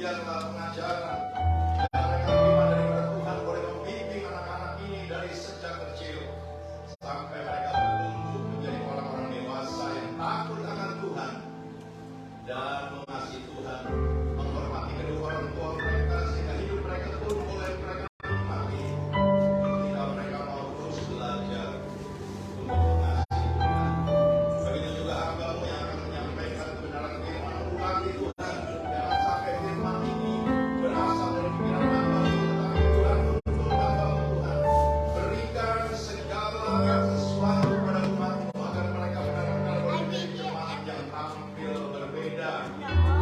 biarlah pengajaran yang mereka terima daripada Tuhan boleh membimbing anak-anak ini dari sejak kecil sampai mereka bertumbuh menjadi orang-orang dewasa yang takut akan Tuhan dan mengasihi Tuhan, menghormati kedua orang tua mereka, sehingga hidup mereka pun boleh mereka nikmati ketika mereka mau terus belajar untuk mengasihi Tuhan. Begitu juga hambamu yang akan menyampaikan kebenaran firman, ulangi Tuhan, jangan sampai firman ini berasal dari pikiran hambamu, tetapi Tuhan menuntun hambamu Tuhan, berikan segala sesuatu kepada umatmu agar mereka benar-benar boleh menjadi jemaat yang tampil berbeda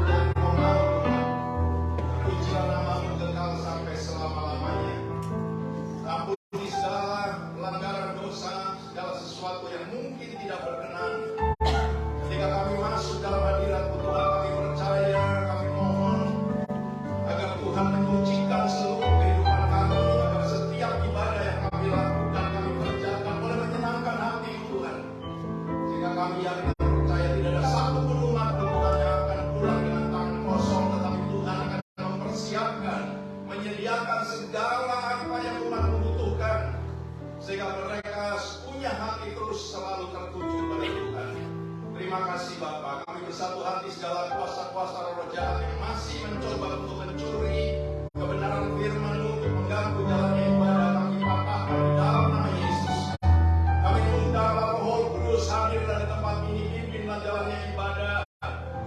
dan mengenal Tuhan. Pujilah namamu kekal sampai selama-lamanya. Ampuni segala pelanggaran dosa, segala sesuatu yang mungkin tidak berkenan. Ketika kami masuk dalam hadirat-Mu Tuhan, kami percaya, kami mohon agar Tuhan menyucikan seluruh kehidupan kami, agar setiap ibadah yang kami lakukan, kami kerjakan boleh menyenangkan hati Tuhan. Sehingga kami yakin dan percaya tidak ada satu pun umat Tuhan yang akan pulang dengan tangan kosong, tetapi Tuhan akan mempersiapkan, menyediakan segala apa yang umat membutuhkan, sehingga mereka punya hati terus selalu tertuju pada Tuhan. Terima kasih Bapa, kami bersatu hati segala kuasa-kuasa roh jahat yang masih mencoba untuk mencuri kebenaran firman-Mu, untuk mengganggu jalannya ibadah, kami patahkan di dalam nama Yesus. Kami undang Roh Kudus hadir dari tempat ini, pimpinlah jalannya ibadah,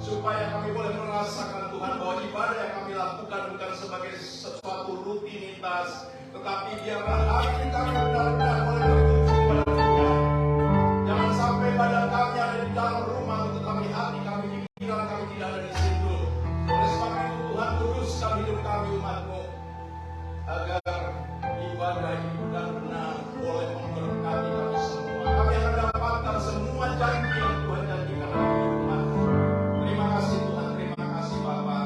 supaya kami boleh merasakan Tuhan bahwa ibadah yang kami lakukan bukan sebagai sesuatu rutinitas, tetapi biarlah hati kami benar-benar boleh tertuju pada Tuhan. Jangan sampai badan kami ada di dalam rumah, tetapi hati kami, pikiran kami tidak ada di situ. Oleh sebab itu Tuhan, kuduskan hidup kami umat-Mu, agar ibadah ini benar-benar boleh memberkati kami semua. Kami akan dapatkan semua janji yang Tuhan janjikan dalam hidup umat-Mu. Terima kasih Tuhan, terima kasih Bapa.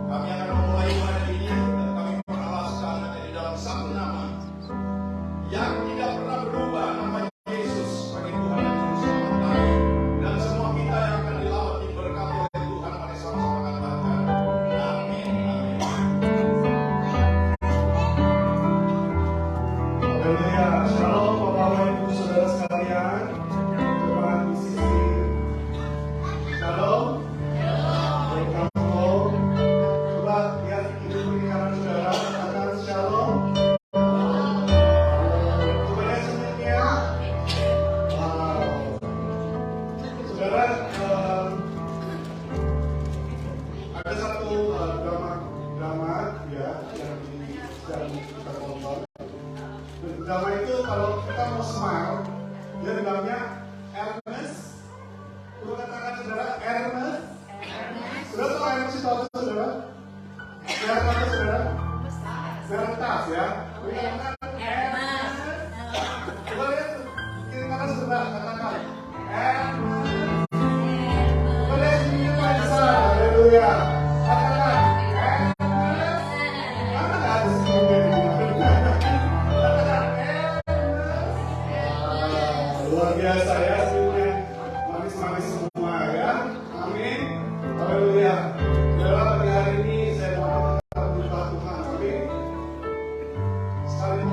Kami akan memulai ibadah ini dan kami mengalaskan hanya di dalam satu nama yang tidak pernah berubah, nama Yesus sebagai Tuhan dan Juru Selamat kami. Dan semua kita yang akan dilawat diberkati oleh Tuhan, mari sama-sama katakan amin, amin. Haleluya, shalom Bapak Ibu Saudara sekalian, jemaat musisi. Shalom. Shalom. Coba lihat hidup di kanan saudara, katakan shalom. Coba lihat senyumnya. Wow. Saudara, ada satu drama ya yang sedang kita tonton. Drama itu kalau kita mau smile, dia bilangnya Ernest. Coba katakan saudara, Ernest. Saudara tahu Ernest itu apa saudara? Saudara tahu saudara? Serentas ya. Ernest. Coba lihat kiri kanan saudara, katakan Ernest. Coba lihat senyumnya Pak Isa. Haleluya. Katakan Ernest. Mana nggak ada senyumnya di sini? Katakan Ernest. Luar biasa ya senyumnya. Manis-manis semua ya. Amin. Haleluya. Dalam pagi hari ini saya mau tetap berdoa Tuhan. Amin. Sekali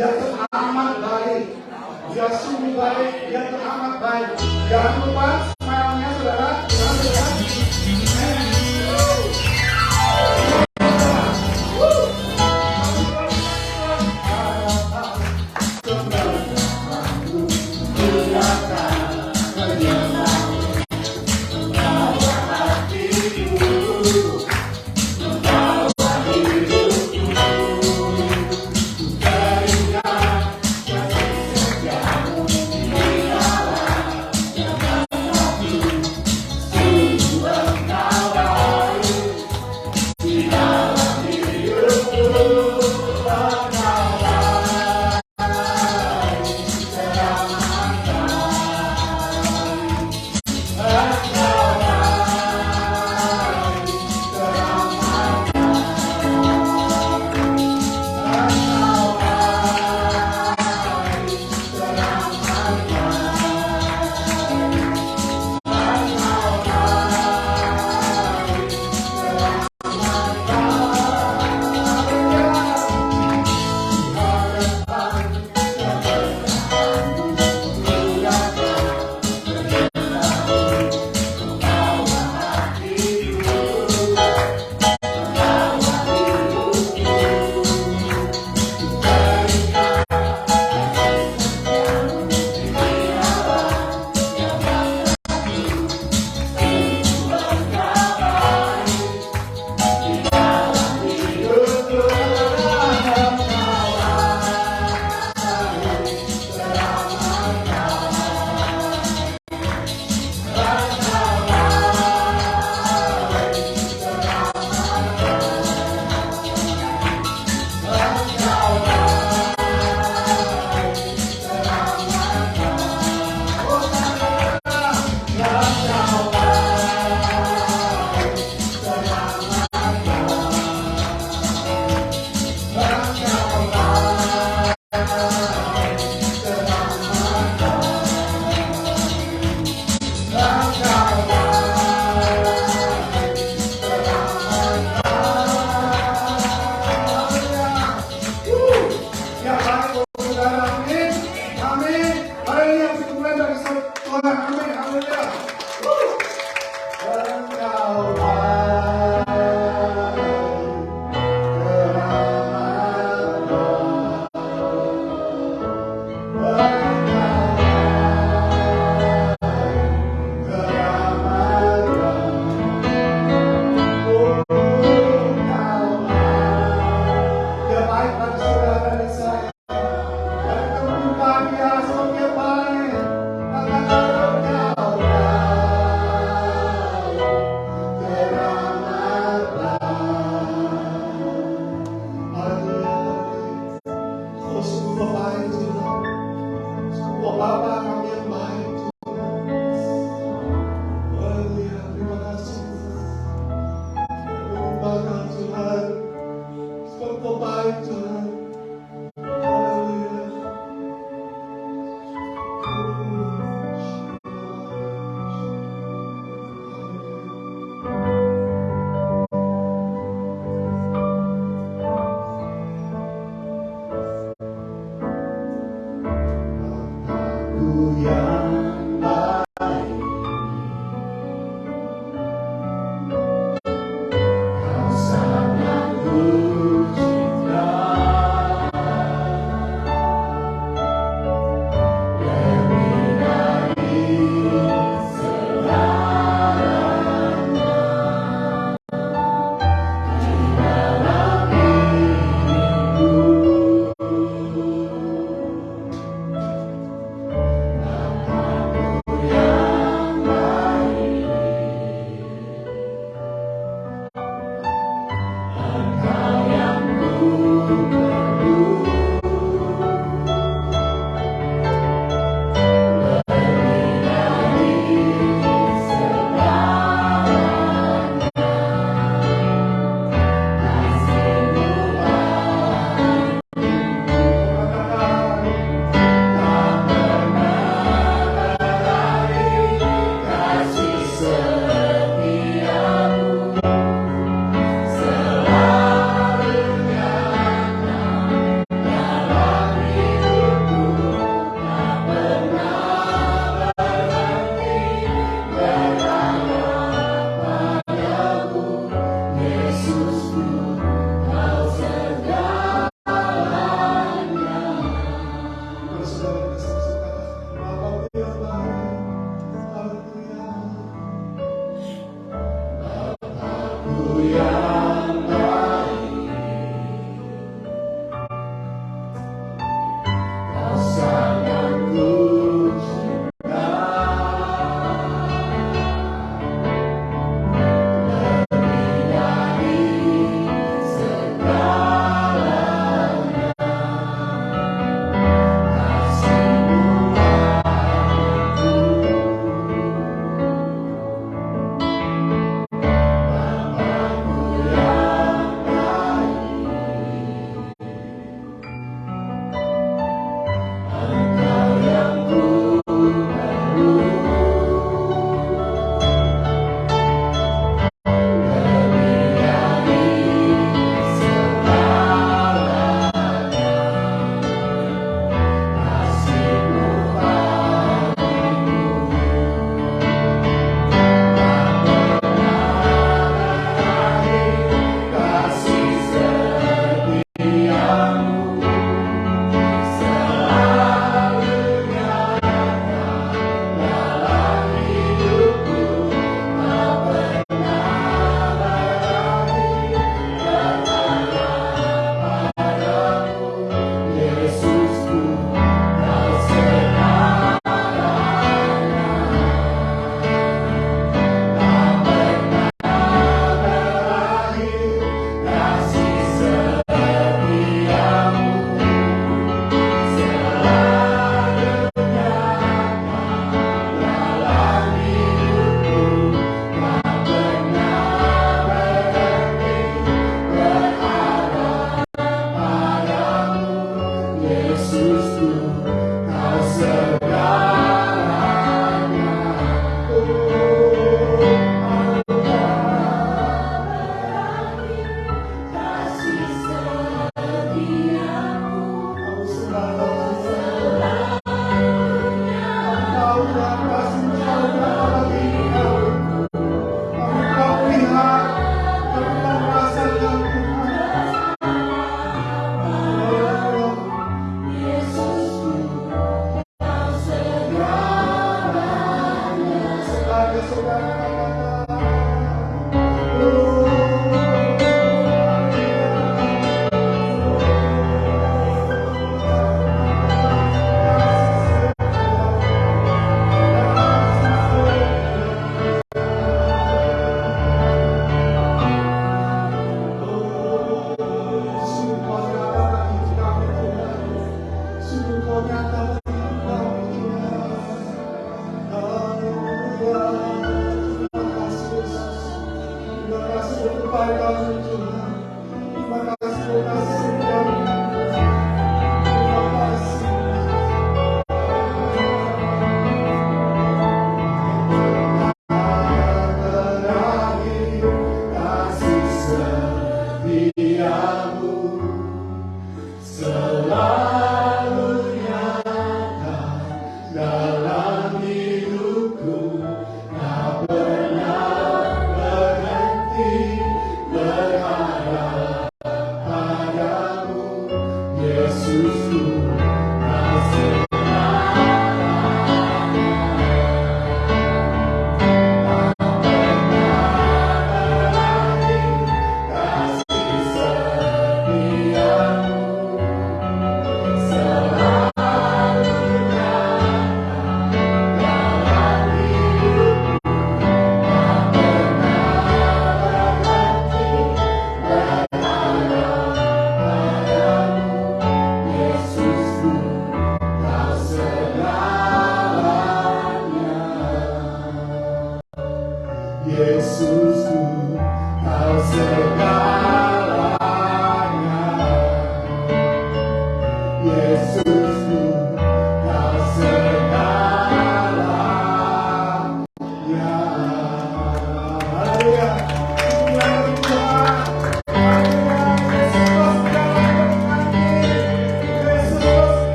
Dia teramat baik. Dia sungguh baik, dia teramat baik. Jangan lupa smile-nya saudara. Jangan lupa.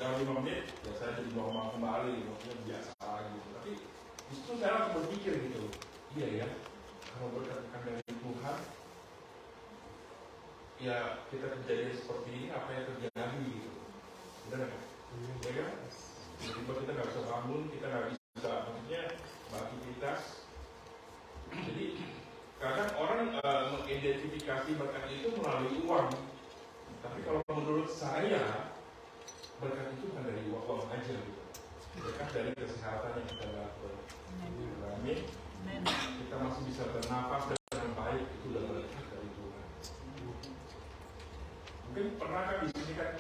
dalam 5 menit ya saya jadi normal kembali, maksudnya biasa lagi. Tapi justru saya langsung berpikir gitu, iya ya, kalau berkat dari Tuhan, ya kita kejadian seperti ini, apa yang terjadi gitu. Benar kan? Ya kan? Tiba-tiba kita nggak bisa bangun, kita nggak bisa, maksudnya beraktivitas. Jadi kadang orang mengidentifikasi berkat itu melalui uang. Tapi kalau menurut saya, berkat itu bukan dari uang aja gitu. Berkat dari kesehatan yang kita dapat. Amin. Kita masih bisa bernapas dengan baik, itu udah berkat dari Tuhan. Mungkin pernah kan di sini kan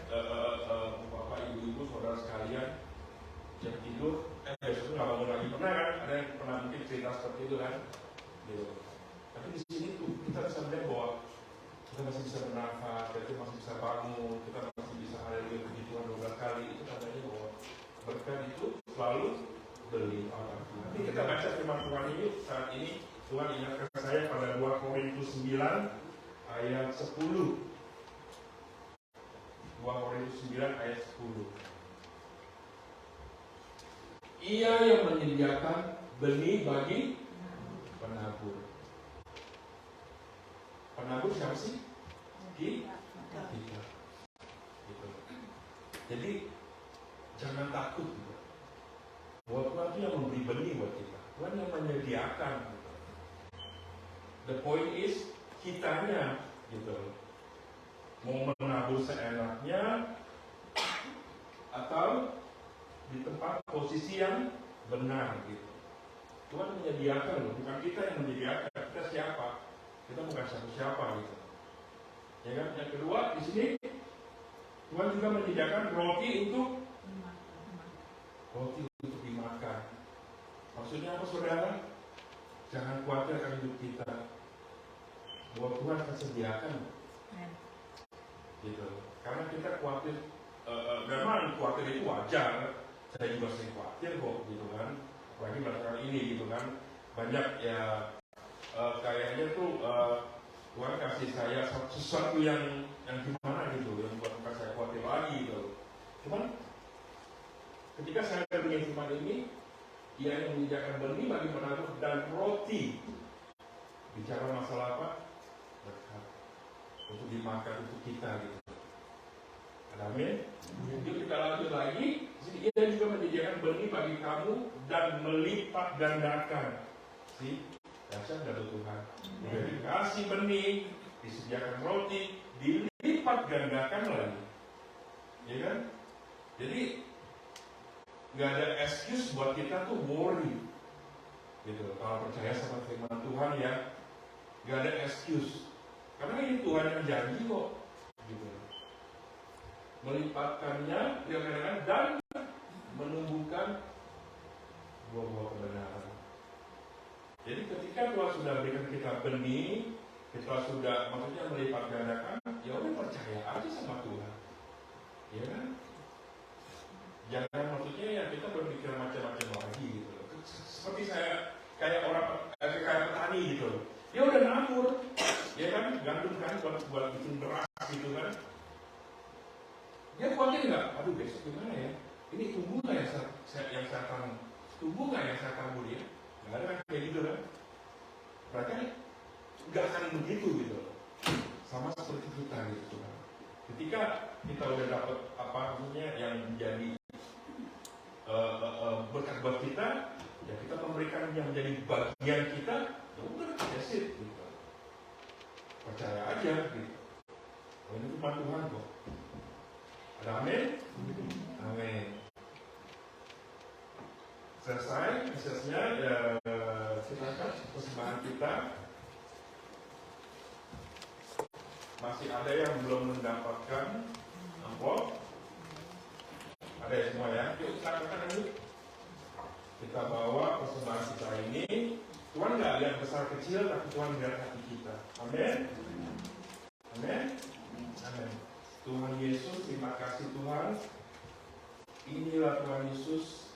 bapak, ibu-ibu, saudara sekalian yang tidur, besoknya nggak bangun lagi, pernah kan? Ada yang pernah mungkin cerita seperti itu kan? Gitu. Tapi di sini tuh kita bisa melihat bahwa kita masih bisa bernafas, kita masih bisa bangun, kita masih bisa haleluya puji Tuhan 12 kali. Itu tandanya bahwa berkat itu selalu berlimpah. Nanti kita baca firman Tuhan ini saat ini. Tuhan ingatkan saya pada 2 Korintus 9 ayat 10. 2 Korintus 9 ayat 10. Ia yang menyediakan benih bagi penabur. Penabur siapa sih? Kita. Gitu. Jadi jangan takut gitu. Bahwa Tuhan itu yang memberi benih buat kita. Tuhan yang menyediakan gitu. The point is kitanya gitu. Mau menabur seenaknya atau di tempat posisi yang benar gitu. Tuhan menyediakan loh, bukan kita yang menyediakan. Kita siapa? Kita bukan siapa-siapa gitu. Ya kan? Yang kedua di sini Tuhan juga menyediakan roti untuk dimakan. Maksudnya apa saudara? Jangan khawatir akan hidup kita. Bahwa Tuhan akan sediakan. Gitu. Karena kita khawatir, memang khawatir itu wajar. Saya juga sering khawatir kok, gitu kan. Apalagi belakangan ini, gitu kan. Banyak ya kayaknya tuh Tuhan kasih saya sesuatu yang gimana gitu, yang buat saya khawatir lagi gitu. Cuman ketika saya dengar firman ini, Ia yang menyediakan benih bagi penabur dan roti. Bicara masalah apa? Berkat. Untuk dimakan untuk kita gitu. Amin. Jadi kita lanjut lagi. Jadi Ia juga menyediakan benih bagi kamu dan melipat gandakan. Dahsyat dari Tuhan. Udah dikasih benih, disediakan roti, dilipat gandakan lagi. Ya kan? Jadi nggak ada excuse buat kita tuh worry. Gitu. Kalau percaya sama firman Tuhan ya, nggak ada excuse. Karena ini Tuhan yang janji kok. Gitu. Melipatkannya, dan menumbuhkan buah-buah kebenaran. Jadi ketika Tuhan sudah berikan kita benih, kita sudah maksudnya melipat gandakan, ya udah percaya aja sama Tuhan. Ya kan? Jangan maksudnya ya kita berpikir macam-macam lagi gitu. Seperti saya kayak kayak petani gitu. Dia udah nabur, ya kan, gandum kan buat bikin beras gitu kan. Dia khawatir nggak? Aduh besok gimana ya? Ini tumbuh nggak ya yang saya tanam? Tumbuh nggak yang saya tabur ya? Nggak ada kan kayak gitu kan? Berarti nggak akan begitu gitu. Sama seperti kita gitu kan. Ketika kita udah dapat apa namanya yang menjadi berkat buat kita, ya kita memberikan yang menjadi bagian kita, ya udah that's it gitu. Percaya aja gitu. Oh, ini cuma Tuhan kok. Ada amin? Amin. Selesai prosesnya, ya silakan persembahan kita. Masih ada yang belum mendapatkan amplop? Ada ya semua ya? Yuk kita angkat dulu. Kita bawa persembahan kita ini. Tuhan nggak lihat besar kecil, tapi Tuhan lihat hati kita. Amin. Amin. Amin. Tuhan Yesus, terima kasih Tuhan. Inilah Tuhan Yesus.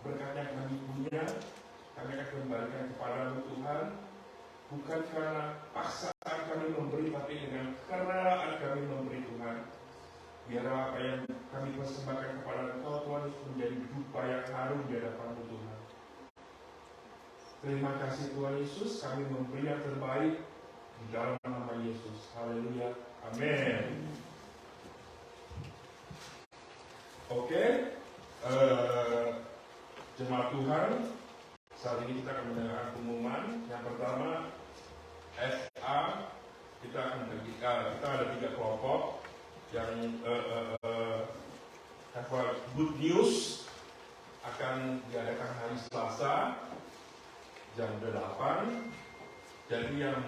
Berkat yang kami punya, kami akan kembalikan kepada-Mu Tuhan. Bukan karena paksaan kami memberi, tapi dengan kerelaan kami memberi Tuhan. Biarlah apa yang kami persembahkan kepada Engkau Tuhan menjadi dupa yang harum di hadapan Tuhan. Terima kasih Tuhan Yesus, kami memberi yang terbaik di dalam nama Yesus. Haleluya. Amin. Oke, jemaat Tuhan, saat ini kita akan mendengarkan pengumuman. Yang pertama, SA, kita ada 3 kelompok yang good news akan diadakan hari Selasa jam 8. Jadi yang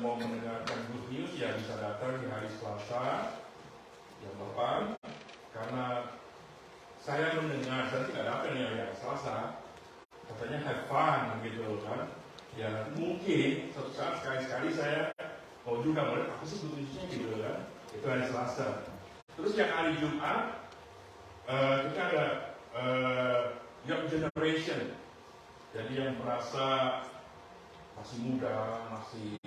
mau mendengarkan good news ya bisa datang di hari Selasa jam 8. Karena saya mendengar, saya tidak datang ya Selasa, katanya have fun gitu kan. Ya mungkin suatu saat sekali-sekali saya mau juga melihat apa sih good newsnya gitu kan. Itu hari Selasa. Terus yang hari Jumat kita ada young generation. Jadi yang merasa masih muda, masih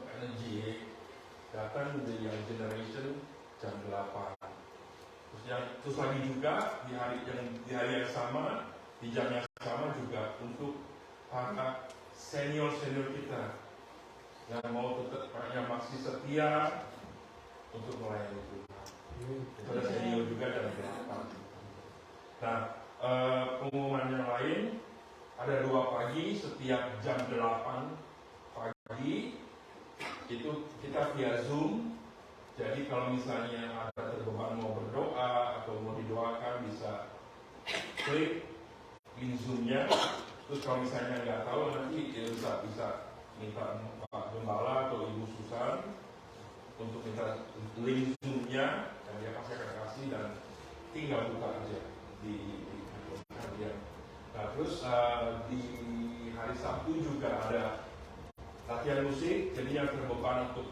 energi, datang dari young generation jam 8. Terus lagi juga di hari yang sama, di jam yang sama juga untuk para senior kita yang mau tetap, yang masih setia untuk melayani Tuhan. Itu ada senior juga jam 8. Nah, pengumuman yang lain ada 2 pagi setiap jam 8 pagi itu kita via Zoom. Jadi kalau misalnya ada terbeban mau berdoa atau mau didoakan bisa klik link Zoom-nya. Terus kalau misalnya nggak tahu nanti ya bisa minta Pak Gembala atau Ibu Susan untuk minta link Zoom-nya dan dia pasti akan kasih dan tinggal buka aja di dia. Nah terus di hari Sabtu juga ada latihan musik. Jadi yang terbeban untuk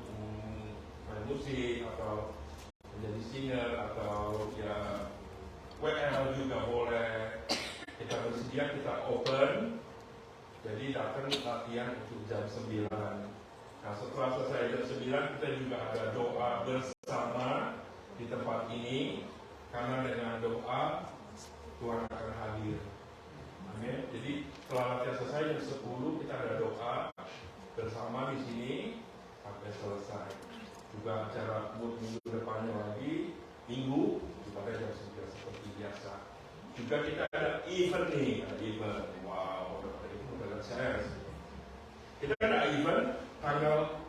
main musik atau menjadi singer atau ya WL juga boleh. Kita bersedia, kita open. Jadi datang latihan untuk jam 9. Nah setelah selesai jam 9 kita juga ada doa bersama di tempat ini. Karena dengan doa Tuhan akan hadir. Amin. Jadi setelah latihan selesai jam 10 kita ada doa bersama di sini sampai selesai. Juga acara minggu depannya lagi Minggu juga ada jam 9 seperti biasa. Juga kita ada event nih, wow, itu udah saya. Kita ada event tanggal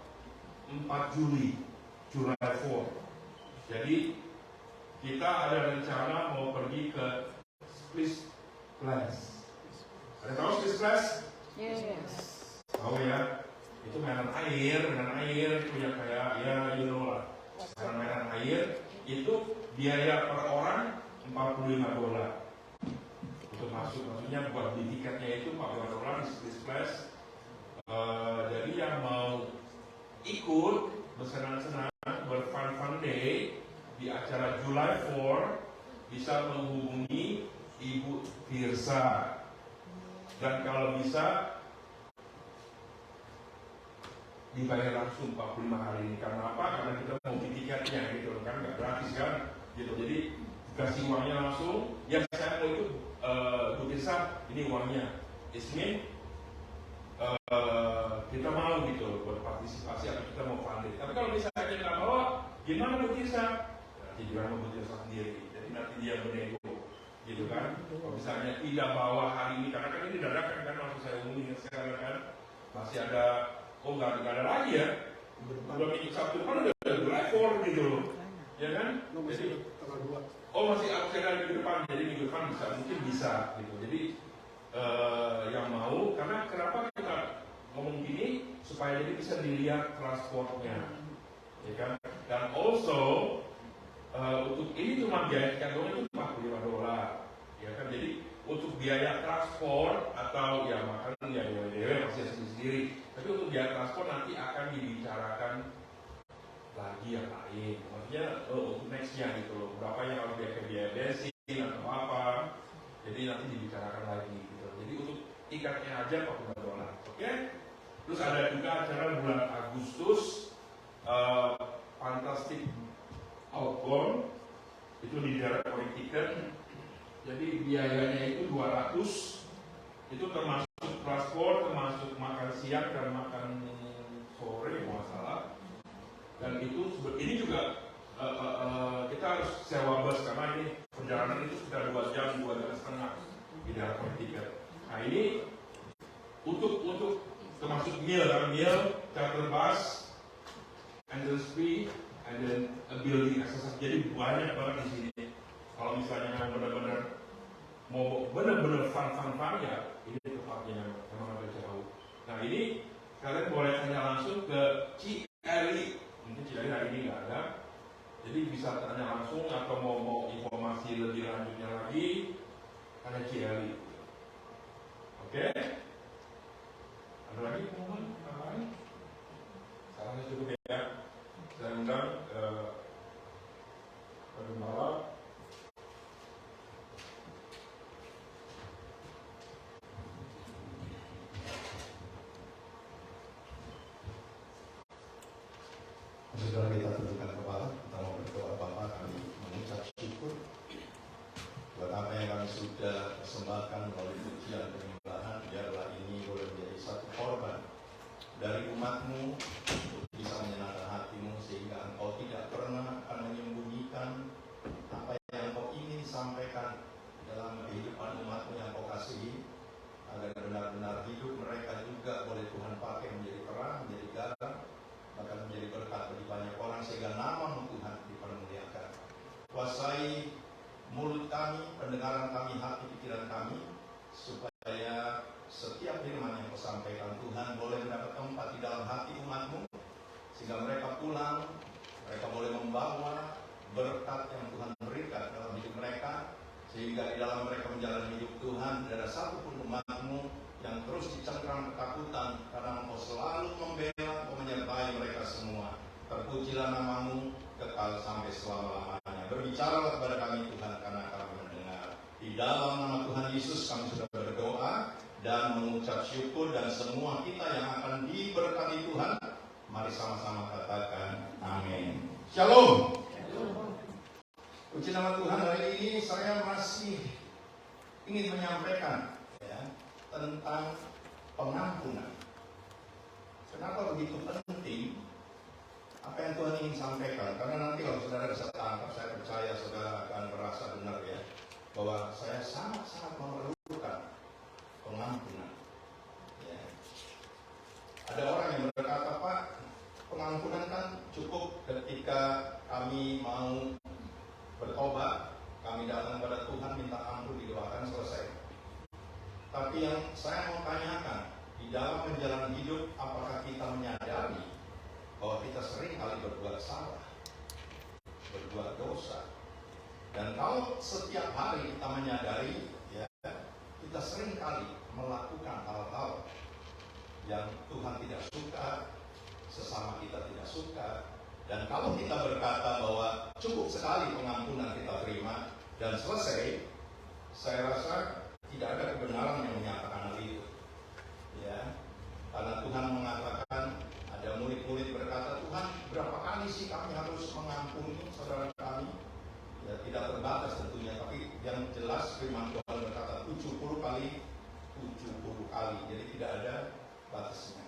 4 Juli, July 4. Jadi kita ada rencana mau pergi ke Splish Class. Ada tahu Splish Class? Yes. Tahu ya? Itu mainan air itu yang kayak ya you know lah. Mainan air itu biaya per orang $45 untuk masuk. Maksudnya buat beli tiketnya itu $45 di Splish Class. Jadi yang mau ikut bersenang-senang berfun day di acara July 4 bisa menghubungi Ibu Tirsa. Dan kalau bisa dibayar langsung 45 hari ini. Karena apa? Karena kita mau beli tiketnya gitu kan, nggak gratis kan gitu. Jadi dikasih uangnya langsung. Ya saya mau ikut Bu Tirsa, ini uangnya. Ismin kita mau gitu berpartisipasi atau kita mau funding. Tapi kalau misalnya kita nggak bawa, gimana Bu Tirsa? Nanti gimana Bu Tirsa sendiri. Jadi nanti dia bernego gitu kan. Kalau misalnya tidak bawa hari ini, karena kan ini dadakan kan, langsung saya umumin sekarang kan masih ada. Oh nggak ada lagi ya. Udah minggu Sabtu depan udah July 4 gitu loh. Ya kan? Jadi tanggal 2. Oh masih ada minggu depan. Jadi minggu depan mungkin bisa gitu. Jadi yang mau, karena kenapa kita ngomong gini supaya jadi bisa dilihat transportnya, ya kan? Dan also untuk ini cuma biaya tiket doang itu $45, ya kan? Jadi untuk biaya transport atau ya makan ya dewe masih sendiri. Tapi untuk biaya transport nanti akan dibicarakan lagi yang lain. Maksudnya untuk nextnya gitu loh. Berapa yang harus biaya bensin atau apa. Jadi nanti dibicarakan lagi gitu. Jadi untuk tiketnya aja $40. Oke? Terus ada juga acara bulan Agustus Fantastic Outbound. itu di daerah Korintikan. Jadi biayanya itu 200, itu termasuk transport, termasuk makan siang dan makan sore kalau nggak salah. Dan itu ini juga kita harus sewa bus karena ini perjalanan itu sudah 2 jam, 2 jam setengah di daerah Korintikan. Nah ini untuk termasuk meal, karena meal, charter bus, entrance fee, and then a building exercise. Jadi banyak banget di sini. Kalau misalnya yang benar-benar mau benar-benar fun ya, ini tempatnya memang agak jauh. Nah ini kalian boleh tanya langsung ke Cieli. Mungkin Cieli hari ini nggak ada. Jadi bisa tanya langsung atau mau informasi lebih lanjutnya lagi, tanya Cieli. Oke? Ada lagi teman-teman? Lain? Sarannya cukup ya. Saya undang Pak Gembala. Saudara kita tundukkan kepala, kita mau berdoa. Bapa, kami mengucap syukur buat apa yang kami sudah persembahkan melalui pujian penyembahan. Biarlah ini boleh menjadi satu korban dari umat-Mu untuk bisa menyenangkan hati-Mu, sehingga Engkau tidak pernah akan menyembunyikan apa yang Engkau ingin sampaikan dalam kehidupan umat-Mu yang Kau kasihi, agar benar-benar hidup mereka juga boleh Tuhan pakai menjadi terang, menjadi garam, bahkan menjadi berkat bagi banyak orang, sehingga nama-Mu Tuhan dipermuliakan. Kuasai mulut kami, pendengaran kami, hati pikiran kami, supaya setiap firman yang Kau sampaikan Tuhan boleh mendapat tempat di dalam hati umat-Mu, sehingga mereka pulang, mereka boleh membawa berkat yang Tuhan berikan dalam hidup mereka, sehingga di dalam mereka menjalani hidup Tuhan tidak ada satupun umat-Mu yang terus dicengkram ketakutan, karena Engkau selalu membela, Engkau menyertai mereka semua. Terpujilah nama-Mu kekal sampai selama-lamanya. Berbicaralah kepada kami Tuhan, karena kami mendengar. Di dalam nama Tuhan Yesus kami sudah berdoa dan mengucap syukur, dan semua kita yang akan diberkati Tuhan, mari sama-sama katakan amin. Shalom. Puji nama Tuhan, hari ini saya masih ingin menyampaikan tentang pengampunan. Kenapa begitu penting apa yang Tuhan ingin sampaikan? Karena nanti kalau saudara bisa tangkap, saya percaya saudara akan merasa benar ya, bahwa saya sangat-sangat memerlukan pengampunan. Ya. Ada orang yang berkata, Pak, pengampunan kan cukup ketika kami mau bertobat, kami datang kepada Tuhan, minta ampun, didoakan, selesai. Tapi yang saya mau tanyakan, di dalam menjalani hidup, apakah kita menyadari bahwa kita sering kali berbuat salah, berbuat dosa? Dan kalau setiap hari kita menyadari, ya, kita sering kali melakukan hal-hal yang Tuhan tidak suka, sesama kita tidak suka. Dan kalau kita berkata bahwa cukup sekali pengampunan kita terima dan selesai, saya rasa tidak ada kebenaran yang menyatakan hal itu. Ya, karena Tuhan mengatakan, ada murid-murid berkata, Tuhan, berapa kali sih kami harus mengampuni saudara kami? Ya, tidak terbatas tentunya, tapi yang jelas firman Tuhan berkata 70 kali 70 kali, jadi tidak ada batasnya.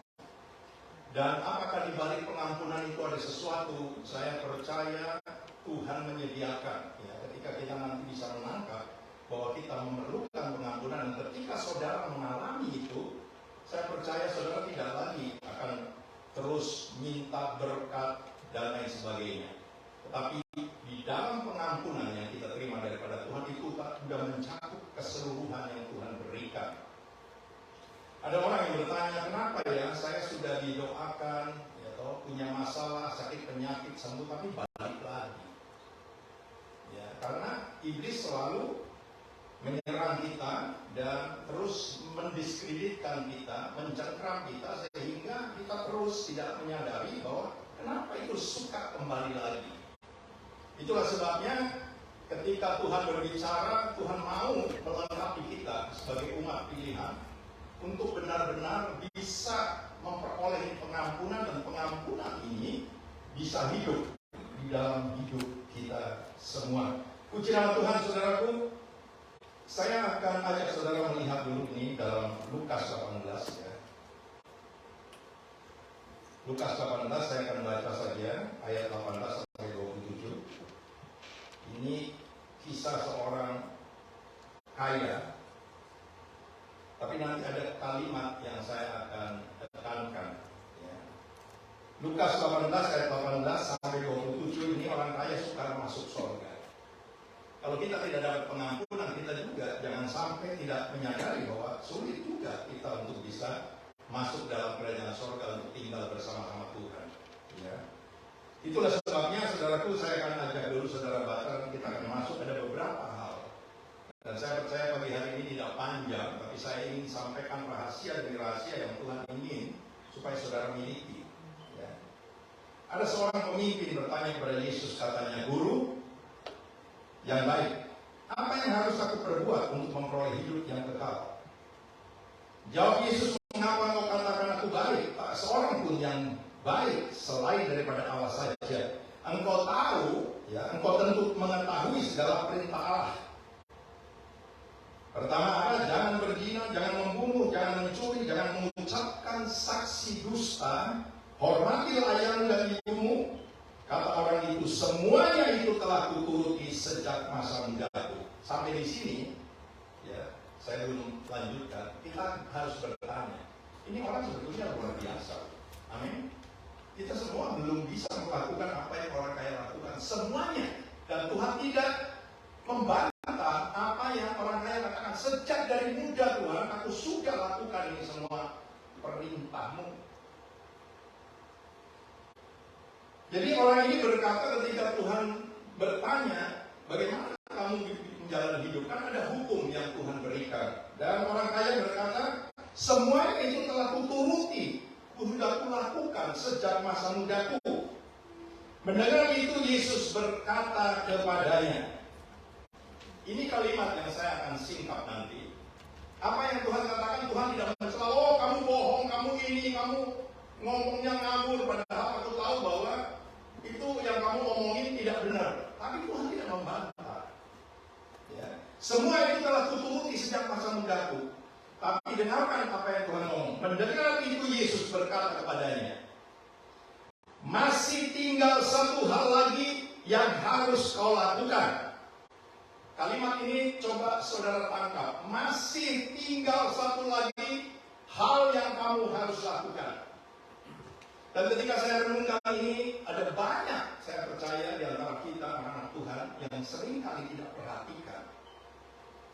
Dan apakah di balik pengampunan itu ada sesuatu? Saya percaya Tuhan menyediakan. Ya, ketika kita nanti bisa menangkap bahwa kita memerlukan pengampunan, dan ketika saudara mengalami itu, saya percaya saudara tidak lagi akan terus minta berkat dan lain sebagainya. Tetapi di dalam pengampunan yang kita terima daripada Tuhan itu sudah mencakup keseluruhan yang Tuhan berikan. Ada orang yang bertanya, kenapa ya saya sudah didoakan, ya toh, punya masalah, sakit, penyakit, sembuh, tapi balik lagi. Ya, karena iblis selalu menyerang kita dan terus mendiskreditkan kita, mencengkram kita, sehingga kita terus tidak menyadari bahwa kenapa itu suka kembali lagi. Itulah sebabnya ketika Tuhan berbicara, Tuhan mau melengkapi kita sebagai umat pilihan untuk benar-benar bisa memperoleh pengampunan, dan pengampunan ini bisa hidup di dalam hidup kita semua. Puji nama Tuhan, saudaraku. Saya akan ajak saudara melihat dulu ini dalam Lukas 18 ya. Lukas 18 saya akan baca saja ayat 18 sampai 27. Ini kisah seorang kaya. Tapi nanti ada kalimat yang saya akan tekankan ya. Lukas 18 ayat 18 sampai 27 ini orang kaya suka masuk surga. Kalau kita tidak dapat pengampunan, kita juga jangan sampai tidak menyadari bahwa sulit juga kita untuk bisa masuk dalam kerajaan surga untuk tinggal bersama-sama Tuhan. Ya. Itulah sebabnya, saudaraku, saya akan ajak dulu saudara baca, kita akan masuk ada beberapa hal. Dan saya percaya pagi hari ini tidak panjang, tapi saya ingin sampaikan rahasia demi rahasia yang Tuhan ingin supaya saudara miliki. Ya. Ada seorang pemimpin bertanya kepada Yesus, katanya, "Guru yang baik, apa yang harus aku perbuat untuk memperoleh hidup yang kekal?" Jawab Yesus, "Mengapa kau katakan aku baik? Tak seorang pun yang baik selain daripada Allah saja. Engkau tahu, ya, engkau tentu mengetahui segala perintah Allah. Pertama adalah jangan berzina, jangan membunuh, jangan mencuri, jangan mengucapkan saksi dusta, hormatilah ayahmu dan ibumu." Kata orang itu, "Semuanya itu telah kuturuti sejak masa mudaku." Sampai di sini, ya, saya belum lanjutkan. Kita harus bertanya, ini orang sebetulnya luar biasa. Amin. Kita semua belum bisa melakukan apa yang orang kaya lakukan semuanya, dan Tuhan tidak membantah apa yang orang kaya katakan. Sejak dari muda Tuhan, aku sudah lakukan ini semua perintahmu. Jadi orang ini berkata ketika Tuhan bertanya, bagaimana kamu menjalani hidup? Kan ada hukum yang Tuhan berikan. Dan orang kaya berkata, semuanya itu telah kuturuti, sudah kulakukan sejak masa mudaku. Mendengar itu Yesus berkata kepadanya, ini kalimat yang saya akan singkat nanti. Apa yang Tuhan katakan, Tuhan tidak mencela, "Oh kamu bohong, kamu ini, kamu ngomongnya ngawur." Padahal aku tahu bahwa itu yang kamu ngomongin tidak benar. Tapi Tuhan tidak membantah. Ya. Semua itu telah kuturuti sejak masa mudaku. Tapi dengarkan apa yang Tuhan ngomong. Mendengar itu Yesus berkata kepadanya, "Masih tinggal satu hal lagi yang harus kau lakukan." Kalimat ini coba saudara tangkap. Masih tinggal satu lagi hal yang kamu harus lakukan. Dan ketika saya renungkan ini, ada banyak, saya percaya, di antara kita anak-anak Tuhan yang sering kali tidak perhatikan.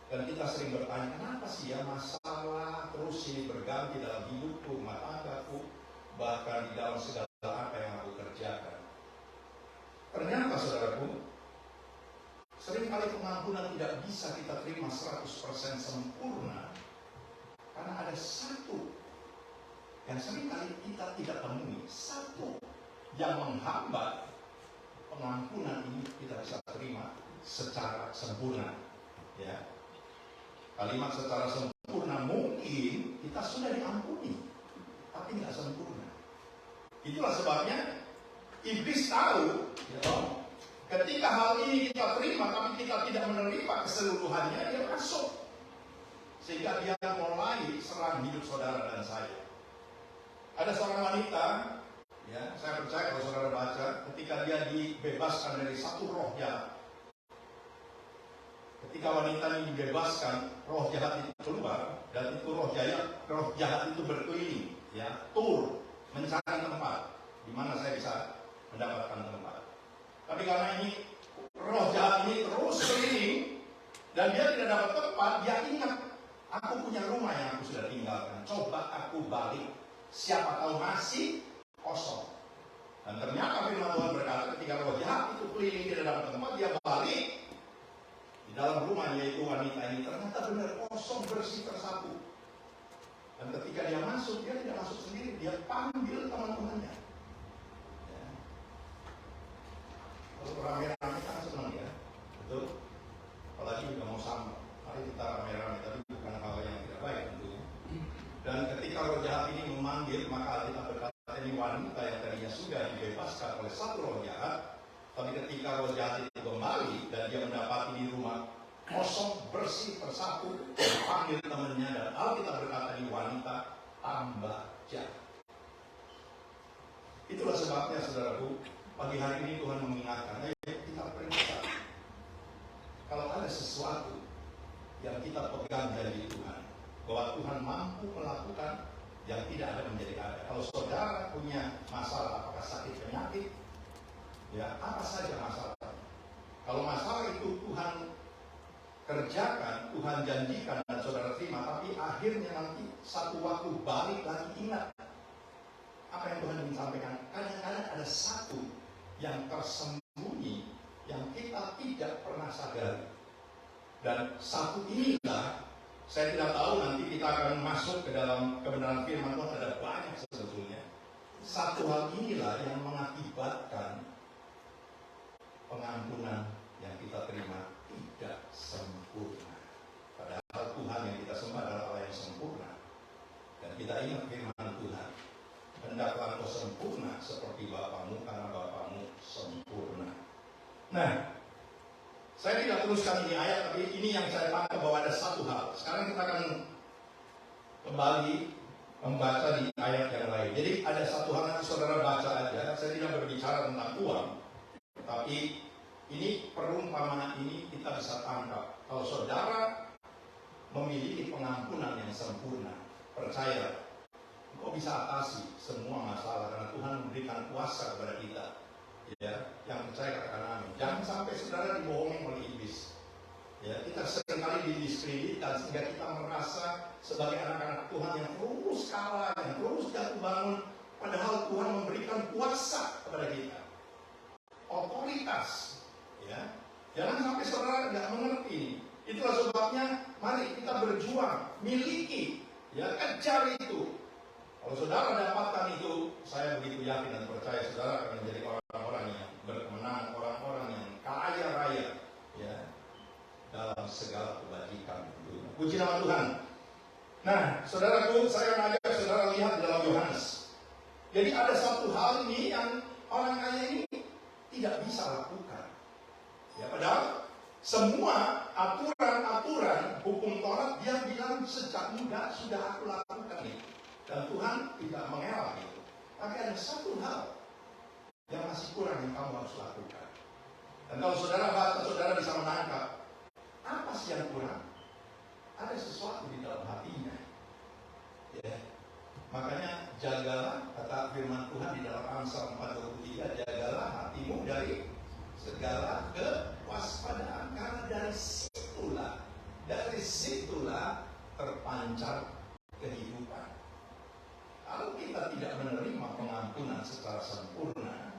Dan kita sering bertanya, kenapa sih ya masalah terus ini berganti dalam hidupku, rumah tanggaku, bahkan di dalam segala apa yang aku kerjakan. Ternyata saudaraku, sering kali pengampunan tidak bisa kita terima 100% sempurna. Karena ada satu yang sering kali kita tidak temui, satu yang menghambat pengampunan ini kita bisa terima secara sempurna. Ya. Kalimat secara sempurna, mungkin kita sudah diampuni, tapi tidak sempurna. Itulah sebabnya iblis tahu, ya, ketika hal ini kita terima, tapi kita tidak menerima keseluruhannya, dia masuk. Sehingga dia mulai serang hidup saudara dan saya. Ada seorang wanita, ya, saya percaya kalau saudara baca, ketika dia dibebaskan dari satu roh jahat. Ketika wanita ini dibebaskan, roh jahat itu keluar, dan itu roh jahat itu berkeliling, ya, tur, mencari tempat di mana saya bisa mendapatkan tempat. Tapi karena ini roh jahat ini terus keliling dan dia tidak dapat tempat, dia ingat, aku punya rumah yang aku sudah tinggalkan, coba aku balik. Siapa tahu masih kosong. Dan ternyata firman Tuhan berkata ketika roh jahat itu keliling tidak dapat tempat, dia balik di dalam rumah, yaitu wanita ini ternyata benar kosong, bersih, tersapu. Dan ketika dia masuk, dia tidak masuk sendiri, dia panggil teman-temannya. Ya. Kalau rame-rame kan senang ya, betul. Apalagi juga mau sama, mari kita rame-rame, tapi bukan hal yang tidak baik tentunya. Dan ketika roh jahat ini memanggil, maka kita berkata ini wanita yang tadinya sudah dibebaskan oleh satu roh jahat. Tapi ketika roh jahat itu kembali dan dia mendapati di kosong, bersih, tersapu, panggil temannya, dan Alkitab berkata di wanita tambah jahat. Itulah sebabnya saudaraku, pagi hari ini Tuhan mengingatkan, ayo kita periksa. Kalau ada sesuatu yang kita pegang dari Tuhan, bahwa Tuhan mampu melakukan yang tidak ada menjadi ada. Kalau saudara punya masalah, apakah sakit penyakit, ya apa saja masalah. Kalau masalah itu Tuhan kerjakan, Tuhan janjikan dan saudara terima, tapi akhirnya nanti satu waktu balik lagi ingat apa yang Tuhan ingin sampaikan. Kadang-kadang ada satu yang tersembunyi yang kita tidak pernah sadari. Dan satu inilah, saya tidak tahu nanti kita akan masuk ke dalam kebenaran firman Tuhan, ada banyak sebetulnya. Satu hal inilah yang mengakibatkan pengampunan yang kita terima tidak sempurna. Padahal Tuhan yang kita sembah adalah Allah yang sempurna. Dan kita ingat firman Tuhan, hendaklah engkau sempurna seperti Bapamu, karena Bapamu sempurna. Nah, saya tidak teruskan ini ayat, tapi ini yang saya tangkap bahwa ada satu hal. Sekarang kita akan kembali membaca di ayat yang lain. Jadi ada satu hal, nanti saudara baca aja. Saya tidak berbicara tentang uang, tapi ini perumpamaan ini kita bisa tangkap. Kalau saudara memiliki pengampunan yang sempurna, percaya, kau bisa atasi semua masalah karena Tuhan memberikan kuasa kepada kita. Ya, yang percaya katakan amin. Jangan sampai saudara dibohongi oleh iblis. Ya, kita seringkali didiskreditkan sehingga kita merasa sebagai anak-anak Tuhan yang terus kalah, yang terus jatuh bangun, padahal Tuhan memberikan kuasa kepada kita, otoritas. Ya, jangan sampai saudara tidak mengerti. Itulah sebabnya mari kita berjuang, miliki, ya, kejar itu. Kalau saudara dapatkan itu, saya begitu yakin dan percaya saudara akan menjadi orang-orang yang berkemenangan, orang-orang yang kaya raya, ya, dalam segala kebajikan. Puji nama Tuhan. Nah, saudaraku, saya mengajak saudara lihat di dalam Yohanes. Jadi ada satu hal ini yang orang kaya ini tidak bisa lakukan. Ya, padahal semua aturan-aturan hukum Taurat dia bilang sejak muda sudah aku lakukan ini. Dan Tuhan tidak mengelak itu. Tapi ada satu hal yang masih kurang yang kamu harus lakukan. Dan kalau saudara baca, saudara bisa menangkap apa sih yang kurang? Ada sesuatu di dalam hatinya. Ya. Makanya jagalah, kata firman Tuhan di dalam Amsal 4:23, jagalah hatimu dari segala kewaspadaan, karena dari situlah terpancar kehidupan. Kalau kita tidak menerima pengampunan secara sempurna,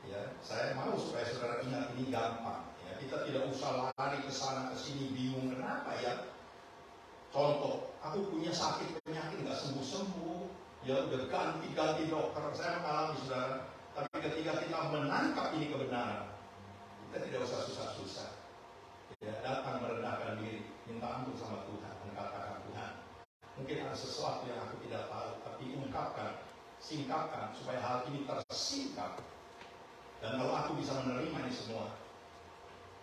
ya, saya mau supaya saudara ingat ini gampang. Ya, kita tidak usah lari ke sana ke sini bingung kenapa ya. Contoh, aku punya sakit penyakit nggak sembuh-sembuh, ya udah ganti-ganti dokter. Saya mengalami saudara, tapi ketika kita menangkap ini kebenaran, kita tidak usah susah-susah. Ya, datang merendahkan diri, minta ampun sama Tuhan, mengatakan Tuhan, mungkin ada sesuatu yang aku tidak tahu, tapi ungkapkan, singkapkan supaya hal ini tersingkap. Dan kalau aku bisa menerima ini semua,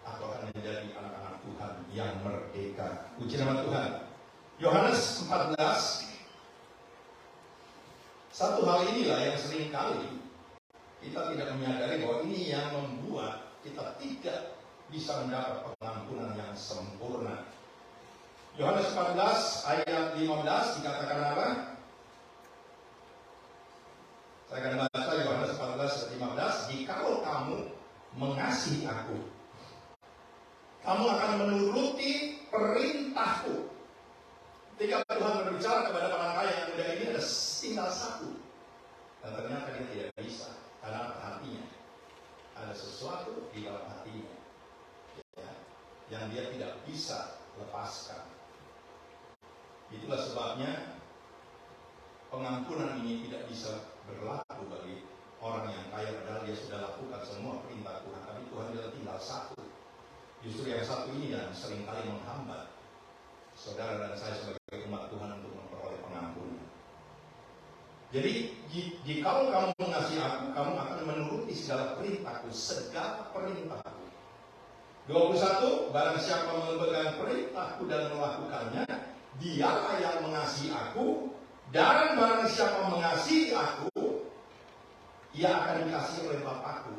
aku akan menjadi anak-anak Tuhan yang merdeka. Puji nama Tuhan. Yohanes 14. Satu hal inilah yang seringkali kita tidak menyadari bahwa ini yang membuat kita tidak bisa mendapat pengampunan yang sempurna. Yohanes 14 ayat 15 dikatakan apa? Saya akan baca Yohanes 14 ayat 15. Jikalau kamu mengasihi aku, kamu akan menuruti perintahku. Ketika Tuhan berbicara kepada orang kaya yang muda ini ada tinggal satu. Dan ternyata dia tidak bisa karena hatinya ada sesuatu di dalam hatinya, ya, yang dia tidak bisa lepaskan. Itulah sebabnya pengampunan ini tidak bisa berlaku bagi orang yang kaya padahal dia sudah lakukan semua perintah Tuhan. Tapi Tuhan bilang tinggal satu. Justru yang satu ini yang seringkali menghambat saudara dan saya sebagai umat Tuhan untuk memperoleh pengampunan. Jadi jika kamu mengasihi aku, kamu akan menuruti segala perintahku, segala perintahku. 21, barang siapa memegang perintahku dan melakukannya, dialah yang mengasihi aku, dan barang siapa mengasihi aku, ia akan dikasihi oleh Bapakku.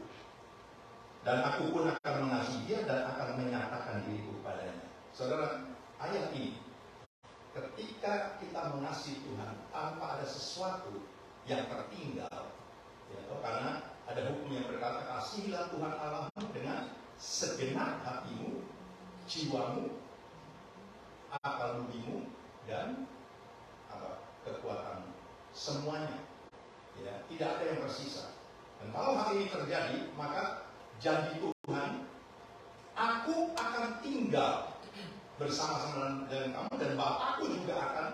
Dan aku pun akan mengasihi dia dan akan menyatakan diriku padanya. Saudara, ayat ini, ketika kita mengasihi Tuhan tanpa ada sesuatu yang tertinggal, ya, karena ada hukum yang berkata, kasihilah Tuhan Allahmu dengan segenap hatimu, jiwamu, akal budimu, dan kekuatanmu. Semuanya, ya, tidak ada yang tersisa. Dan kalau hal ini terjadi, maka janji Tuhan, aku akan tinggal bersama-sama dengan kamu, dan Bapakku juga akan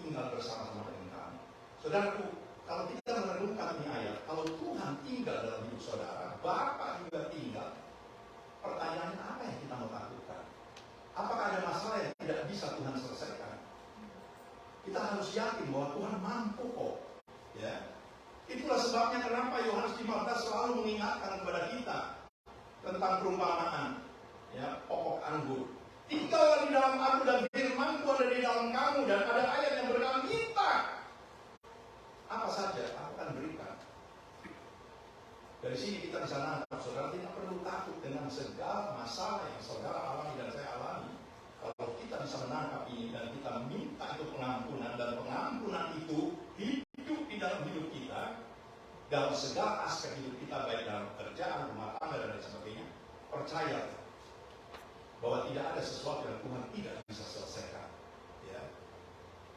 tinggal bersama-sama dengan kamu. Saudaraku, kalau kita merenungkan ini ayat, kalau Tuhan tinggal dalam hidup saudara, Bapa juga tinggal. Pertanyaannya, apa yang kita mau lakukan? Apakah ada masalah yang tidak bisa Tuhan selesaikan? Kita harus yakin bahwa Tuhan mampu kok. Ya. Itulah sebabnya kenapa Yohanes 15 selalu mengingatkan kepada kita tentang perumpamaan, ya, pokok anggur. Tinggallah di dalam aku dan firman-Ku ada di dalam kamu, dan ada ayat yang berkata, minta apa saja aku akan berikan. Dari sini kita bisa nangkap, saudara tidak perlu takut dengan segala masalah yang saudara alami dan saya alami. Kalau kita bisa menangkap ini dan kita minta itu pengampunan, dan pengampunan itu hidup di dalam hidup kita, dalam segala aspek hidup kita, baik dalam kerjaan, rumah tangga, dan lain sebagainya, percaya bahwa tidak ada sesuatu yang Tuhan tidak bisa selesaikan. Ya.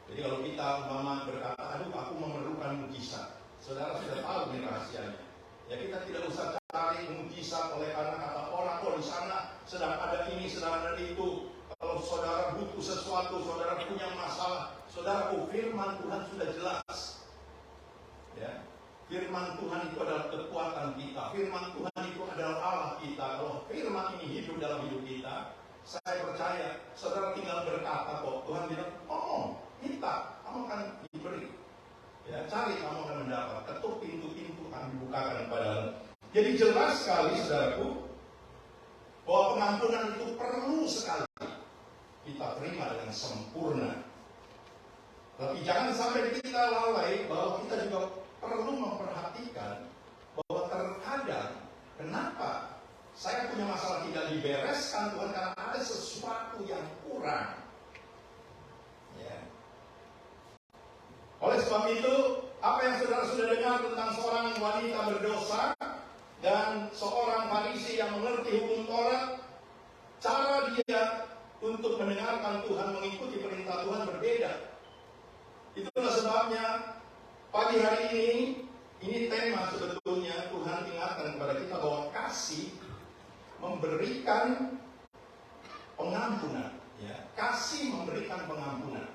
Jadi kalau kita berkata, aduh aku memerlukan mujizat, saudara sudah tahu ini rahasianya. Ya, kita tidak usah cari mujizat oleh karena kata orang, oh di sana sedang ada ini, sedang ada itu. Kalau saudara butuh sesuatu, saudara punya masalah, saudara, firman Tuhan sudah jelas. Ya. Firman Tuhan itu adalah kekuatan kita. Firman Tuhan itu adalah Allah kita. Kalau firman ini hidup dalam hidup kita, saya percaya saudara tinggal berkata kok. Tuhan bilang, oh, minta, kamu akan diberi. Ya, cari, kamu akan mendapat. Ketuk pintu-pintu akan dibukakan padamu. Jadi jelas sekali, saudaraku, bahwa pengampunan itu perlu sekali kita terima dengan sempurna. Tapi jangan sampai kita lalai bahwa kita juga perlu memperhatikan bahwa terkadang kenapa saya punya masalah tidak dibereskan Tuhan, karena ada sesuatu yang kurang. Ya. Oleh sebab itu, apa yang saudara sudah dengar tentang seorang wanita berdosa dan seorang Farisi yang mengerti hukum Taurat, cara dia untuk mendengarkan Tuhan, mengikuti perintah Tuhan berbeda. Itulah sebabnya pagi hari ini tema sebetulnya Tuhan ingatkan kepada kita bahwa kasih memberikan pengampunan. Ya, kasih memberikan pengampunan.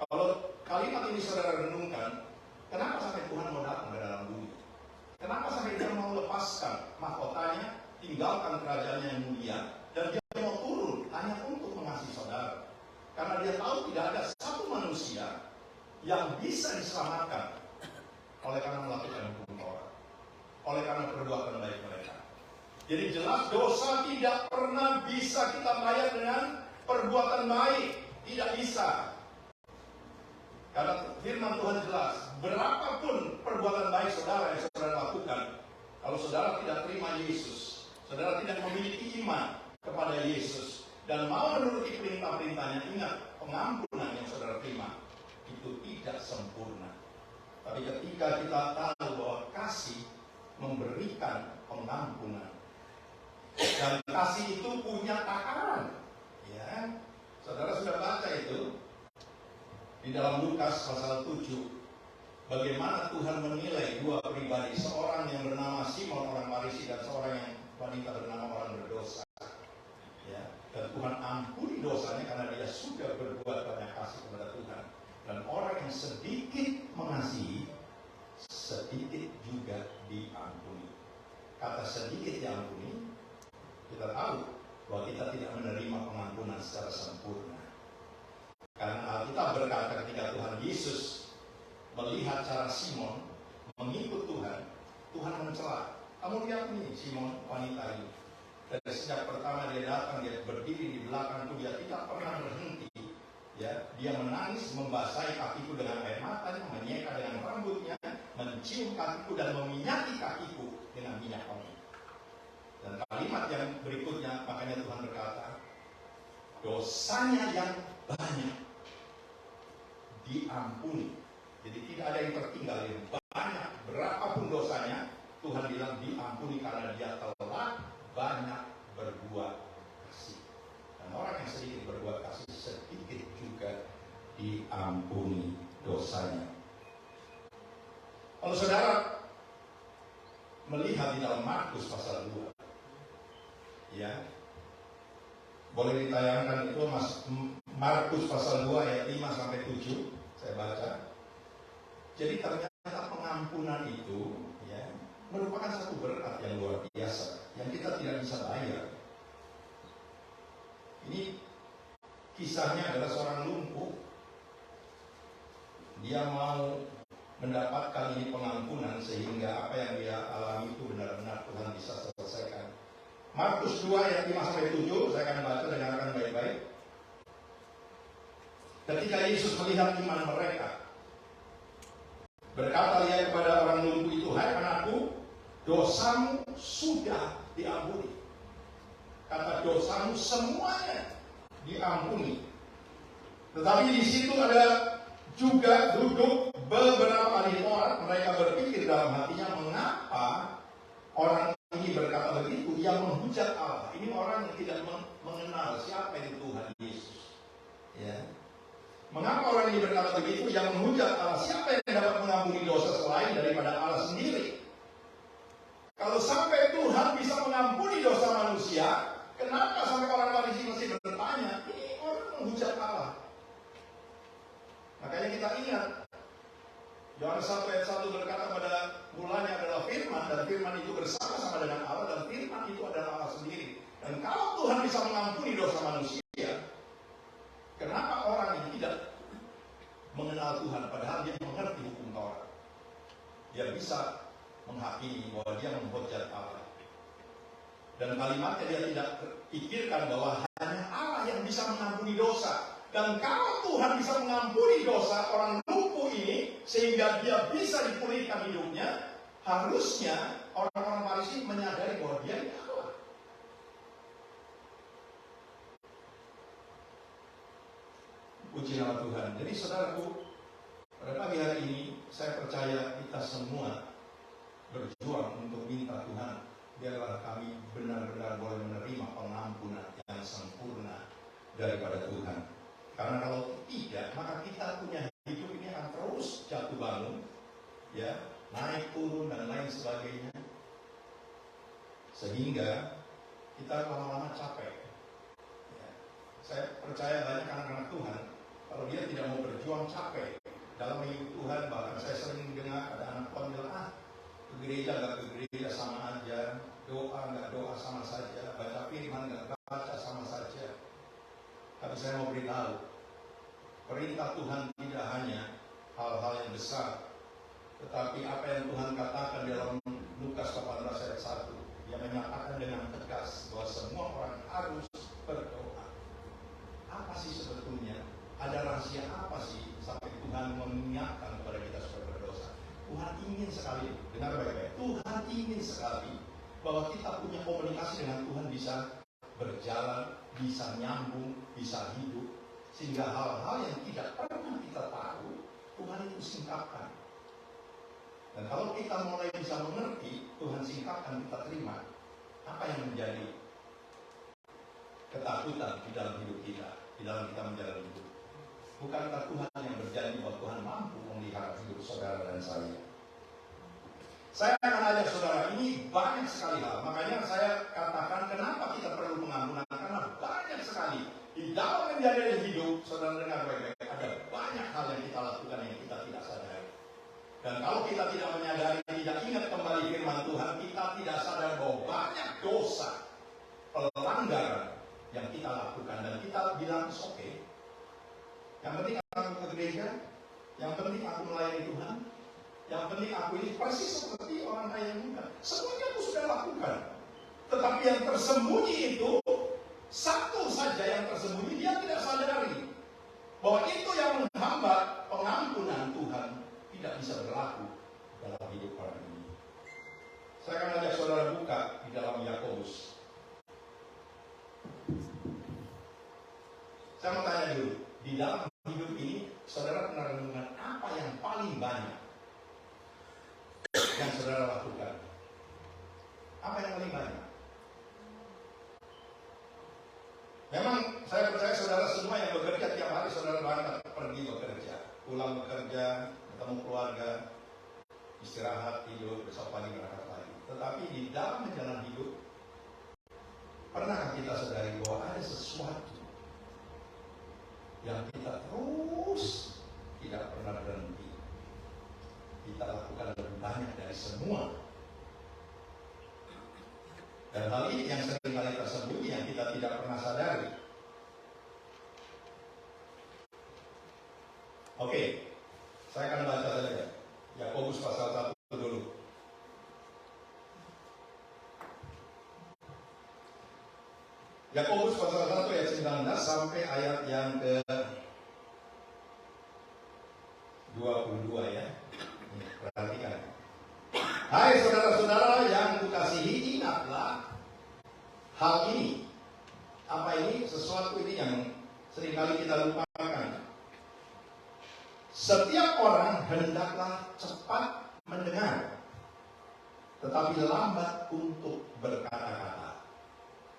Kalau kalimat ini saudara renungkan, kenapa sampai Tuhan mau datang ke dalam bumi? Kenapa sampai dia mau lepaskan mahkotanya, tinggalkan kerajaannya yang mulia, dan dia mau turun hanya untuk mengasihi saudara? Karena dia tahu tidak ada satu manusia yang bisa diselamatkan oleh karena melakukan hukum Taurat, oleh karena perbuatan baik mereka. Jadi jelas dosa tidak pernah bisa kita bayar dengan perbuatan baik, tidak bisa. Karena firman Tuhan jelas, berapapun perbuatan baik saudara yang saudara lakukan, kalau saudara tidak terima Yesus, saudara tidak memiliki iman kepada Yesus, dan mau menuruti perintah-perintahnya, ingat, pengampunan yang saudara terima itu tidak sempurna. Tapi ketika kita tahu bahwa kasih memberikan pengampunan, dan kasih itu punya takaran, ya, saudara sudah baca itu di dalam Lukas pasal 7, bagaimana Tuhan menilai dua pribadi, seorang yang bernama Simon orang Farisi dan seorang yang wanita bernama orang berdosa. Ya, dan Tuhan ampuni dosanya karena dia sudah berbuat banyak kasih kepada Tuhan. Dan orang yang sedikit mengasihi, sedikit juga diampuni. Kata sedikit diampuni, kita tahu bahwa kita tidak menerima pengampunan secara sempurna. Karena Alkitab berkata ketika Tuhan Yesus melihat cara Simon mengikut Tuhan, Tuhan mencela. Kamu lihat nih Simon, wanita ini. Dari sejak pertama kananku, dia tidak pernah berhenti. Ya, dia menangis, membasahi kakiku dengan air matanya, menyeka dengan rambutnya, mencium kakiku dan meminyaki kakiku dengan minyak wangi. Dan kalimat yang berikutnya, makanya Tuhan berkata, dosanya yang banyak diampuni. Jadi tidak ada yang tertinggal, yang banyak, berapapun dosanya, Tuhan bilang diampuni karena dia telah banyak berbuat kasih. Dan orang yang sedikit berbuat kasih, sedikit juga diampuni dosanya. Kalau saudara melihat di dalam Markus pasal 2, ya, boleh ditayangkan itu Markus pasal 2 ayat 5 sampai 7, saya baca. Jadi ternyata pengampunan itu, ya, merupakan satu berkat yang luar biasa yang kita tidak bisa bayar. Ini kisahnya adalah seorang lumpuh. Dia mau mendapatkan ini pengampunan sehingga apa yang dia alami itu benar-benar Tuhan bisa selesaikan. Markus 2 ayat 5 sampai 7, saya akan baca, dengarkan baik-baik. Ketika Yesus melihat iman mereka, berkata dia kepada orang lumpuh itu, "Hai anakku, dosamu sudah diampuni." Kata dosamu semuanya diampuni. Tetapi di situ ada juga duduk beberapa ahli Taurat. Mereka berpikir dalam hatinya, mengapa orang ini berkata begitu? Yang menghujat Allah. Ini orang yang tidak mengenal siapa itu Tuhan Yesus. Ya. Mengapa orang ini berkata begitu? Yang menghujat Allah. Siapa yang dapat mengampuni dosa selain daripada Allah sendiri? Kalau sampai Tuhan bisa mengampuni dosa manusia, kenapa sampai orang Farisi masih bertanya, ini orang menghujat Allah? Makanya kita ingat, Yohanes 1 ayat 1 berkata pada mulanya adalah firman, dan firman itu bersama-sama dengan Allah, dan firman itu adalah Allah sendiri. Dan kalau Tuhan bisa mengampuni dosa manusia, kenapa orang ini tidak mengenal Tuhan, padahal dia mengerti hukum Taurat? Dia bisa menghakimi bahwa dia menghujat Allah. Dan kalimatnya dia tidak pikirkan bahwa hanya Allah yang bisa mengampuni dosa. Dan kalau Tuhan bisa mengampuni dosa orang lumpuh ini sehingga dia bisa dipulihkan hidupnya, harusnya orang-orang Farisi menyadari bahwa dia tidak Allah. Puji nama Tuhan. Jadi saudaraku, pada pagi hari ini saya percaya kita semua berjuang untuk minta Tuhan, biarlah kami benar-benar boleh menerima pengampunan yang sempurna daripada Tuhan. Karena kalau tidak, maka kita punya hidup ini akan terus jatuh bangun, ya, naik turun dan lain sebagainya, sehingga kita lama-lama capek. Ya. Saya percaya banyak anak-anak Tuhan, kalau dia tidak mau berjuang capek dalam hidup Tuhan. Bahkan saya sering dengar ada anak Tuhan bilang, ke gereja nggak ke gereja sama aja, doa nggak doa sama saja, baca firman nggak baca sama saja. Tapi saya mau beritahu, perintah Tuhan tidak hanya hal-hal yang besar, tetapi apa yang Tuhan katakan dalam Lukas 18 ayat 1, yang menyatakan dengan tegas bahwa semua orang harus berdoa. Apa sih sebetulnya? Ada rahasia apa sih sampai Tuhan mengingatkan kepada kita supaya berdosa? Tuhan ingin sekali, dengar baik-baik, Tuhan ingin sekali bahwa kita punya komunikasi dengan Tuhan, bisa berjalan, bisa nyambung, bisa hidup, sehingga hal-hal yang tidak pernah kita tahu, Tuhan itu singkapkan. Dan kalau kita mulai bisa mengerti, Tuhan singkapkan, kita terima. Apa yang menjadi ketakutan di dalam hidup kita, di dalam kita menjalani hidup? Bukankah Tuhan yang berjanji bahwa Tuhan mampu memelihara hidup saudara dan saya? Saya akan ajak saudara, ini banyak sekali hal. Makanya saya katakan kenapa kita perlu pengampunan. Karena banyak sekali di dalam menjalani hidup, saudara dengar baik-baik, ada banyak hal yang kita lakukan yang kita tidak sadari. Dan kalau kita tidak menyadari, tidak ingat kembali firman Tuhan, kita tidak sadar bahwa banyak dosa, pelanggaran yang kita lakukan. Dan kita bilang, oke, yang penting aku ke gereja, yang penting aku melayani Tuhan, yang penting aku ini persis seperti orang kaya muda. Semuanya aku sudah lakukan. Tetapi yang tersembunyi itu, Satu saja yang tersembunyi, dia tidak sadari bahwa itu yang menghambat pengampunan Tuhan tidak bisa berlaku dalam hidup orang ini. Saya akan ajak saudara buka di dalam Yakobus. Saya mau tanya dulu, di dalam hidup ini saudara pernah renungkan apa yang paling banyak yang saudara lakukan? Apa yang paling banyak? Memang saya percaya saudara semua yang bekerja tiap hari, saudara banyak pergi bekerja, pulang bekerja, ketemu keluarga, istirahat, tidur, besok pagi berangkat lagi. Tetapi di dalam menjalani hidup, pernahkah kita sadari bahwa ada sesuatu yang kita terus tidak pernah berhenti? Kita lakukan lebih banyak dari semua. Dan hal ini yang seringkali tersembunyi, yang kita tidak pernah sadari. Oke, saya akan baca saja Yakobus pasal 1 dulu. Yakobus pasal 1 ayat 19 sampai ayat yang ke 22 ya. Ini, perhatikan. Hai saudara-saudara yang kukasihi, ingatlah hal ini. Apa ini? Sesuatu ini yang seringkali kita lupakan. Setiap orang hendaklah cepat mendengar, tetapi lambat untuk berkata-kata.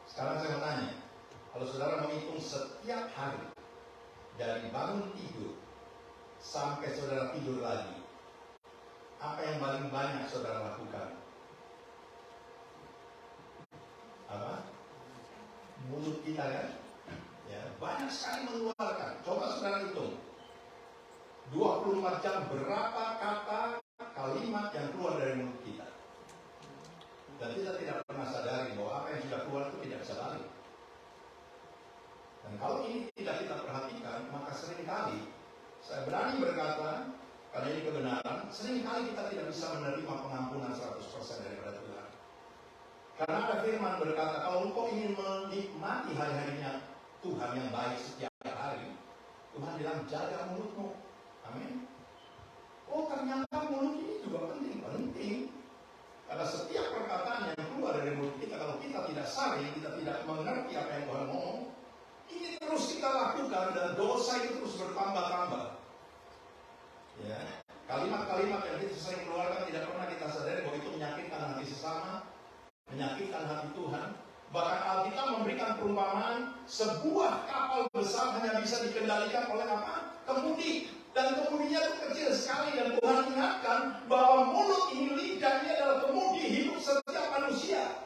Sekarang saya mau tanya, kalau saudara menghitung setiap hari dari bangun tidur sampai saudara tidur lagi, apa yang paling banyak saudara lakukan? Apa? Mulut kita kan? Ya, banyak sekali mengeluarkan. Coba saudara hitung. 24 jam berapa kata, kalimat yang keluar dari mulut kita. Dan kita tidak pernah sadari bahwa apa yang sudah keluar itu tidak bisa balik. Dan kalau ini tidak kita perhatikan, maka seringkali, saya berani berkata, karena ini kebenaran, seringkali kita tidak bisa menerima pengampunan 100% daripada Tuhan. Karena ada firman berkata, kalau engkau ingin menikmati hari-harinya Tuhan yang baik setiap hari, Tuhan bilang, jaga mulutmu. Amin. Oh, ternyata mulut ini juga penting. Karena setiap perkataan yang keluar dari mulut kita, kalau kita tidak saring, kita tidak mengerti apa yang Tuhan ngomong, ini terus kita lakukan dan dosa itu terus bertambah-tambah. Ya, kalimat-kalimat yang kita sering keluarkan tidak pernah kita sadari bahwa itu menyakitkan hati sesama, menyakitkan hati Tuhan. Bahkan Alkitab memberikan perumpamaan, sebuah kapal besar hanya bisa dikendalikan oleh apa? Kemudi. Dan kemudinya itu kecil sekali, dan Tuhan ingatkan bahwa mulut ini, lidah ini adalah kemudi hidup setiap manusia.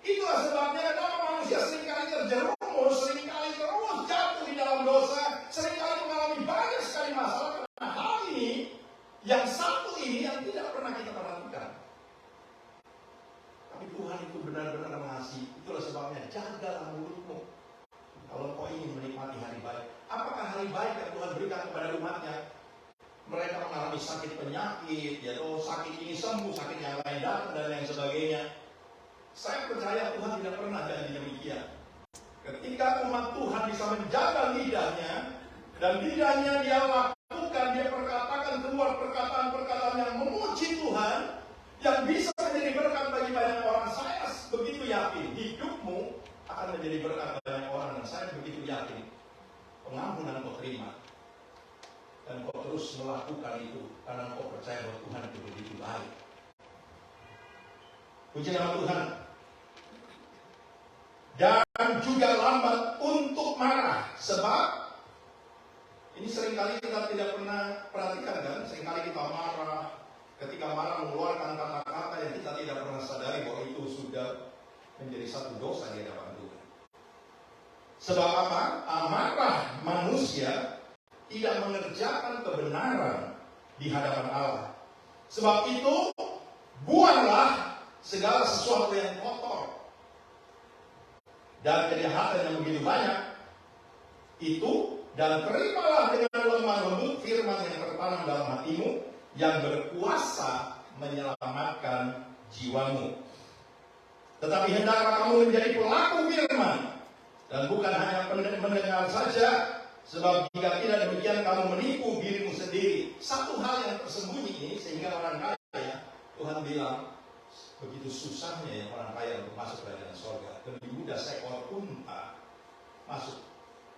Itulah sebabnya kenapa manusia seringkali terjerumus, seringkali terus jatuh di dalam dosa, seringkali mengalami banyak sekali masalah karena hal ini, yang satu ini yang tidak pernah kita perhatikan. Tapi Tuhan itu benar-benar mengasihi. Itulah sebabnya jagalah mulutmu kalau kau ingin menikmati hari baik. Apakah hari baik yang Tuhan berikan kepada umatnya? Mereka mengalami sakit penyakit, yaitu sakit ini sembuh, sakit yang lain datang dan lain sebagainya. Saya percaya Tuhan tidak pernah jadi demikian. Ketika umat Tuhan bisa menjaga lidahnya, dan lidahnya dia lakukan, dia perkatakan keluar perkataan-perkataan yang memuji Tuhan, yang bisa menjadi berkat bagi banyak orang. Saya begitu yakin hidupmu akan menjadi berkat banyak orang, dan saya begitu yakin pengampunan kau terima, dan kau terus melakukan itu karena kau percaya bahwa Tuhan itu begitu baik. Puji nama Tuhan. Dan juga lambat untuk marah, sebab ini seringkali kita tidak pernah perhatikan kan, seringkali kita marah. Ketika marah mengeluarkan kata-kata yang kita tidak pernah sadari bahwa itu sudah menjadi satu dosa di hadapan Tuhan. Sebab apa? Amarah manusia tidak mengerjakan kebenaran di hadapan Allah. Sebab itu, buanglah segala sesuatu yang kotor dan kejahatan yang begitu banyak itu, dan terimalah dengan lemah lembut firman yang tertanam dalam hatimu, yang berkuasa menyelamatkan jiwamu. Tetapi hendaklah kamu menjadi pelaku firman, dan bukan hanya mendengar saja, sebab jika tidak demikian kamu menipu dirimu sendiri. Satu hal yang tersembunyi ini, sehingga orang kaya, Tuhan bilang, begitu susahnya ya orang kaya untuk masuk ke kerajaan surga. Lebih mudah seekor unta masuk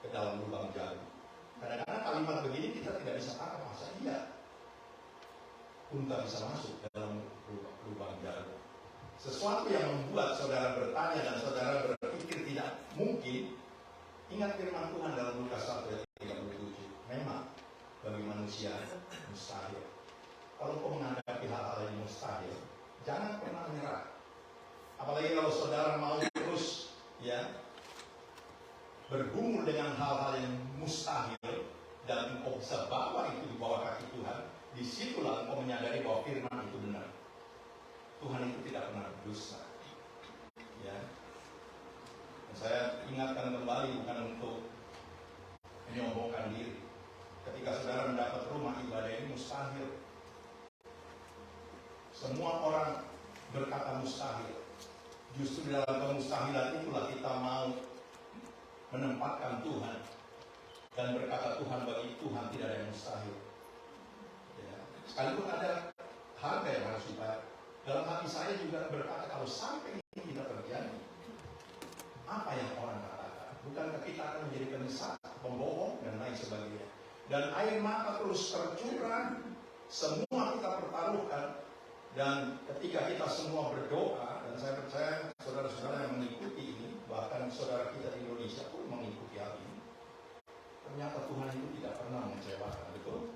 ke dalam lubang jarum. Kadang-kadang kalimat begini kita tidak bisa tangkap, masa iya unta bisa masuk ke dalam lubang jarum. Sesuatu yang membuat saudara bertanya dan saudara berpikir tidak mungkin. Ingat firman Tuhan dalam Lukas 1 ayat 37. Memang bagi manusia mustahil. Kalau kau menghadapi hal-hal yang mustahil, jangan pernah menyerah. Apalagi kalau saudara mau terus bergumul dengan hal-hal yang mustahil dan engkau bisa bawa itu di bawah kaki Tuhan. Disitulah engkau menyadari bahwa firman itu benar. Tuhan itu tidak pernah berdusta. Ya. Dan saya ingatkan kembali, bukan untuk menyombongkan diri. Ketika saudara mendapat rumah ibadah ini mustahil. Semua orang berkata mustahil. Justru dalam kemustahilan itulah kita mau menempatkan Tuhan dan berkata Tuhan, bagi Tuhan tidak ada yang mustahil. Ya. Sekalipun ada harga yang harus dibayar. Dalam hati saya juga berkata, kalau sampai ini tidak terjadi, apa yang orang katakan? Bukankah kita akan menjadi penisah, pembohong, dan lain sebagainya. Dan air mata terus tercurah, semua kita pertaruhkan. Dan ketika kita semua berdoa, dan saya percaya saudara-saudara yang mengikuti ini, bahkan saudara kita di Indonesia pun mengikuti hal ini, ternyata Tuhan itu tidak pernah mengecewakan, betul?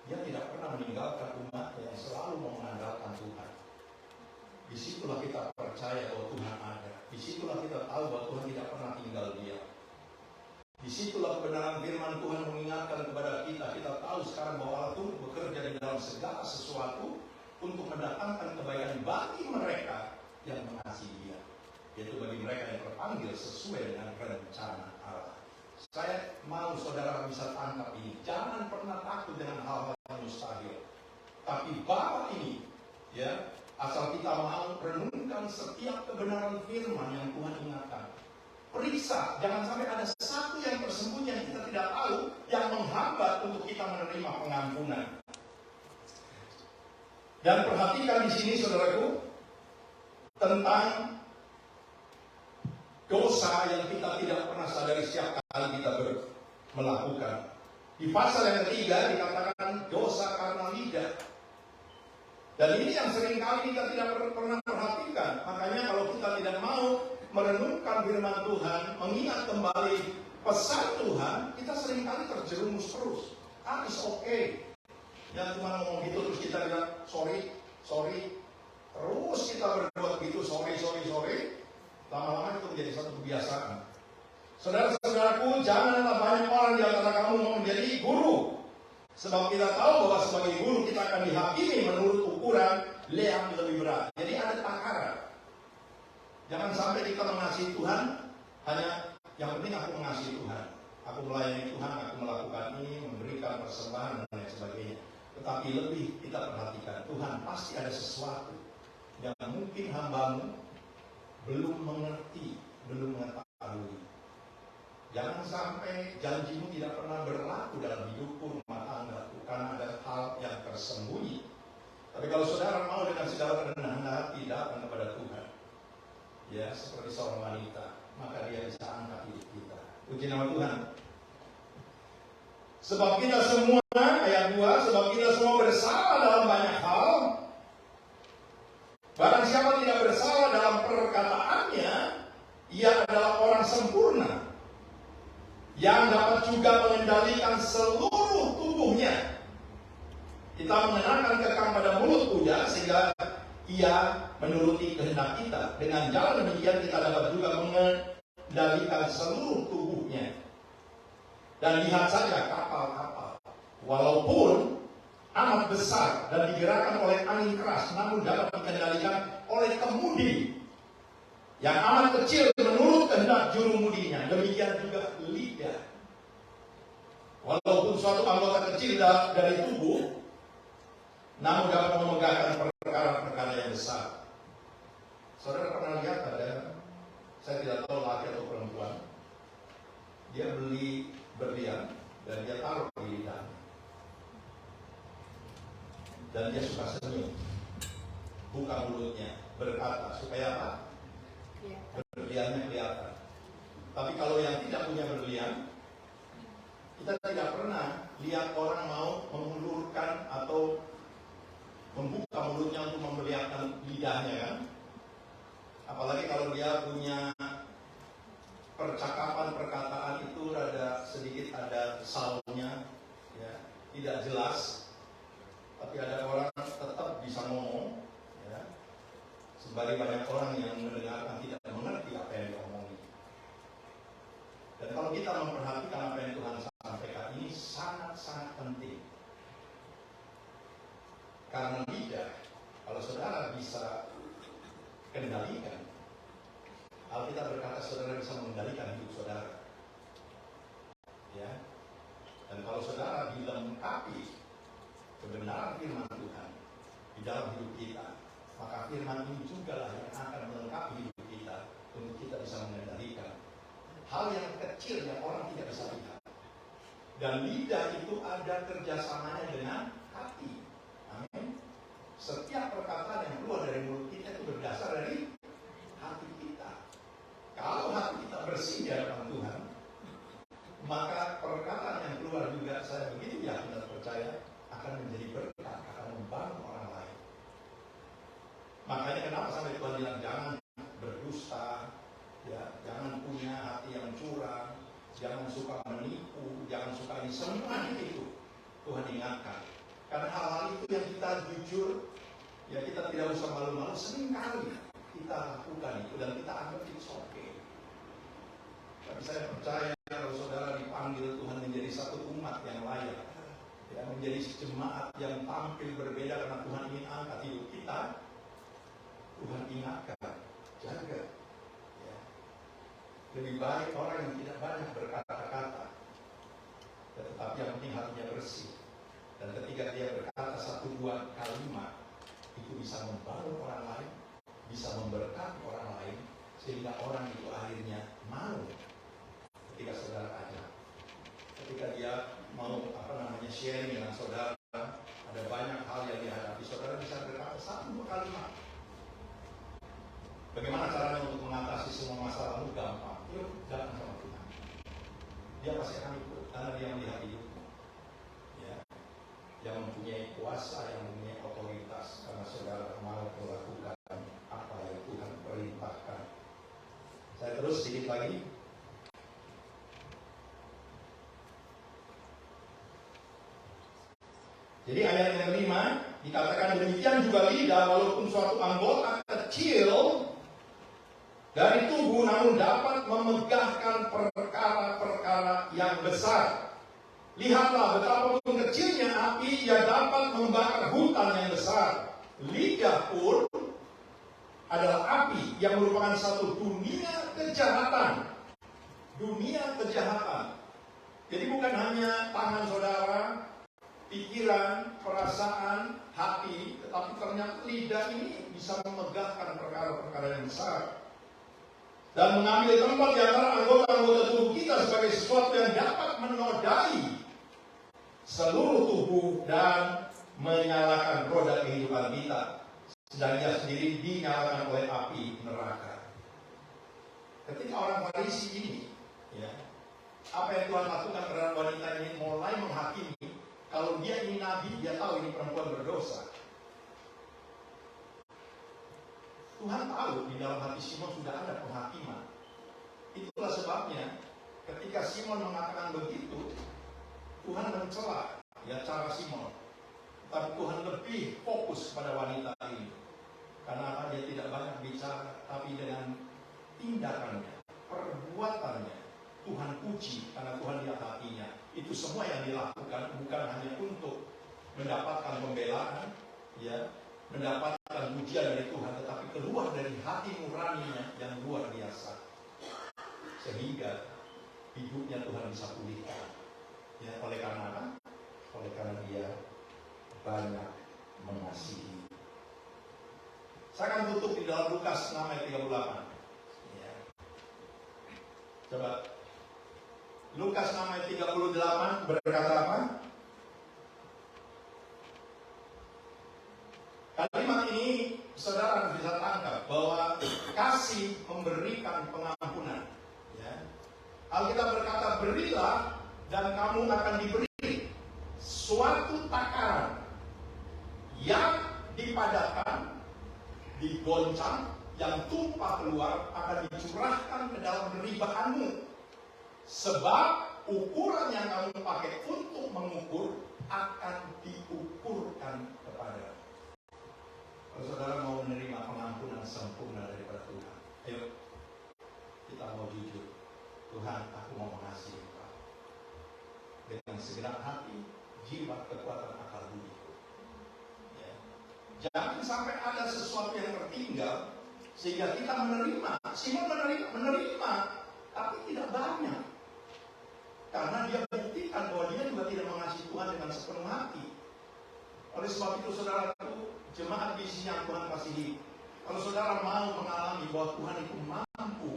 Dia tidak pernah meninggalkan umat yang selalu mengandalkan Tuhan. Disitulah kita percaya bahwa Tuhan ada. Disitulah kita tahu bahwa Tuhan tidak pernah tinggal diam. Disitulah kebenaran firman Tuhan mengingatkan kepada kita. Kita tahu sekarang bahwa Allah Tuhan bekerja di dalam segala sesuatu untuk mendatangkan kebaikan bagi mereka yang mengasihi Dia, yaitu bagi mereka yang terpanggil sesuai dengan rencana Allah. Saya mau saudara bisa tangkap ini. Jangan pernah takut dengan hal-hal yang mustahil. Tapi bawa ini, ya, asal kita mau renungkan setiap kebenaran firman yang Tuhan ingatkan. Periksa, jangan sampai ada sesuatu yang tersembunyi yang kita tidak tahu, yang menghambat untuk kita menerima pengampunan. Dan perhatikan di sini, saudaraku, tentang dosa yang kita tidak pernah sadari setiap kali kita melakukan. Di pasal yang ketiga dikatakan dosa karena lidah. Dan ini yang seringkali kita tidak pernah perhatikan. Makanya kalau kita tidak mau merenungkan firman Tuhan, mengingat kembali pesan Tuhan, kita seringkali terjerumus terus. It's okay. Ya cuma ngomong gitu terus kita bilang sorry. Terus kita berbuat gitu, sorry. Lama-lama itu menjadi satu kebiasaan. Saudara-saudaraku, janganlah banyak orang di antara kamu mau menjadi guru. Sebab kita tahu bahwa sebagai guru kita akan dihakimi menurut ukuran yang lebih berat. Jadi ada takaran. Jangan sampai kita mengasihi Tuhan hanya yang penting aku mengasihi Tuhan. Aku melayani Tuhan, aku melakukan ini, memberikan persembahan dan lain sebagainya. Tetapi lebih kita perhatikan, Tuhan pasti ada sesuatu yang mungkin hambamu belum mengerti, belum mengetahui. Jangan sampai janjimu tidak pernah berlaku dalam hidupku, rumah tanggaku, karena ada hal yang tersembunyi. Tapi kalau saudara mau dengan segala kerendahan hati datang kepada Tuhan, ya seperti seorang wanita, maka dia bisa angkat hidup kita. Puji nama Tuhan. Sebab kita semua, ayat 2, sebab kita semua bersalah dalam banyak hal. Barang siapa tidak bersalah dalam perkataannya, ia adalah orang sempurna, yang dapat juga mengendalikan seluruh tubuhnya. Kita mengenakan kekang pada mulut kuda sehingga ia menuruti kehendak kita. Dengan jalan demikian kita dapat juga mengendalikan seluruh tubuhnya. Dan lihat saja kapal-kapal, walaupun amat besar dan digerakkan oleh angin keras, namun dapat dikendalikan oleh kemudi yang amat kecil menurut kehendak jurumudinya. Demikian juga lidah. Walaupun suatu anggota kecil dari tubuh, namun dapat memegahkan perkara-perkara yang besar. Saudara pernah lihat ada, saya tidak tahu laki atau perempuan, dia beli berlian dan dia taruh di lidahnya. Dan dia suka senyum, buka mulutnya, berkata, supaya apa? Berliannya kelihatan. Tapi kalau yang tidak punya berlian, kita tidak pernah lihat orang mau mengulurkan atau membuka mulutnya untuk memperlihatkan lidahnya, kan? Apalagi kalau dia punya percakapan, perkataan itu ada sedikit ada salnya, ya, tidak jelas. Tapi ada orang tetap bisa ngomong, ya. Sembari banyak orang yang mendengarkan tidak mengerti apa yang diomongin. Dan kalau kita memperhatikan apa yang Tuhan sampaikan ini sangat-sangat penting. Karena lidah, kalau saudara bisa kendalikan, Alkitab berkata saudara bisa mengendalikan hidup saudara. Ya. Dan kalau saudara dilengkapi kebenaran firman Tuhan di dalam hidup kita, maka firman ini juga lah yang akan melengkapi hidup kita untuk kita bisa mengendalikan hal yang kecil yang orang tidak bisa lihat. Dan lidah itu ada kerjasamanya dengan hati. Amin. Setiap perkataan yang keluar dari mulut kita itu berdasar dari hati kita. Kalau hati kita bersih di hadapan Tuhan, maka perkataan yang keluar juga, saya begitu yakin dan percaya, akan menjadi berkat, akan membangun orang lain. Makanya kenapa sampai Tuhan bilang jangan berdusta, ya, jangan punya hati yang curang, jangan suka menipu, jangan suka ini, semua itu Tuhan ingatkan. Karena hal-hal itu yang kita jujur, ya kita tidak usah malu-malu, seringkali kita lakukan itu dan kita anggap itu oke. Tapi saya percaya kalau saudara dipanggil Tuhan menjadi satu umat yang layak, ya, menjadi jemaat yang tampil berbeda karena Tuhan ingin angkat hidup kita, Tuhan ingatkan, jaga. Ya. Lebih baik orang yang tidak banyak berkata-kata, tetapi yang penting hatinya bersih. Dan ketika dia berkata satu dua kalimat, itu bisa membangun orang lain, bisa memberkati orang lain, sehingga orang itu akhirnya mau ketika saudara ajak. Ketika dia mau sharing dengan saudara, ada banyak hal yang dihadapi, saudara bisa berkata satu dua kalimat. Bagaimana caranya untuk mengatasi semua masalahmu? Gampang. Yuk, jalan sama Tuhan. Dia pasti akan ikut karena dia melihat hidupmu. Ya. Yang mempunyai kuasa, yang mempunyai otoritas, karena saudara mau melakukan apa yang Tuhan perintahkan. Saya terus sedikit lagi. Jadi ayat yang kelima dikatakan demikian juga lidah, walaupun suatu anggota kecil dari tubuh, namun dapat memegahkan perkara-perkara yang besar. Lihatlah betapapun kecilnya api, ia dapat membakar hutan yang besar. Lidah pun adalah api yang merupakan satu dunia kejahatan. Dunia kejahatan. Jadi bukan hanya tangan saudara, pikiran, perasaan, hati, tetapi ternyata lidah ini bisa memegahkan perkara-perkara yang besar dan mengambil tempat di antara anggota-anggota tubuh kita sebagai sesuatu yang dapat menodai seluruh tubuh dan menyalakan roda kehidupan kita, sedang dia sendiri dinyalakan oleh api neraka. Ketika orang Farisi ini, ya, apa yang Tuhan lakukan terhadap wanita ini, mulai menghakimi. Kalau dia ini nabi, dia tahu ini perempuan berdosa. Tuhan tahu di dalam hati Simon sudah ada penghakiman. Itulah sebabnya ketika Simon mengatakan begitu, Tuhan mencela ya cara Simon. Tapi Tuhan lebih fokus pada wanita ini. Karena dia tidak banyak bicara, tapi dengan tindakannya, perbuatannya, Tuhan puji karena Tuhan lihat hatinya. Itu semua yang dilakukan bukan hanya untuk mendapatkan pembelaan, ya, mendapatkan pujian dari Tuhan, tetapi keluar dari hati nuraninya yang luar biasa, sehingga hidupnya Tuhan bisa pulihkan. Ya, oleh karena apa? Oleh karena dia banyak mengasihi. Saya akan tutup di dalam Lukas 6 ayat 38. Ya. Coba. Lukas 6 ayat 38 berkata apa? Kalimat ini saudara bisa tangkap bahwa kasih memberikan pengampunan. Ya. Alkitab berkata, berilah dan kamu akan diberi suatu takaran yang dipadatkan, digoncang, yang tumpah keluar akan dicurahkan ke dalam ribaanmu. Sebab ukuran yang kamu pakai untuk mengukur akan diukurkan kepada. Kalau saudara mau menerima pengampunan sempurna daripada Tuhan, ayo kita mau jujur. Tuhan, aku mau mengasihi Engkau dengan segenap hati, jiwa, kekuatan, akal budiku. Ya. Jangan sampai ada sesuatu yang tertinggal sehingga kita menerima. Simon menerima, tapi tidak banyak. Karena dia buktikan bahwa dia juga tidak mengasihi Tuhan dengan sepenuh hati. Oleh sebab itu saudaraku, jemaat di sini yang Tuhan kasihi, kalau saudara mau mengalami bahwa Tuhan itu mampu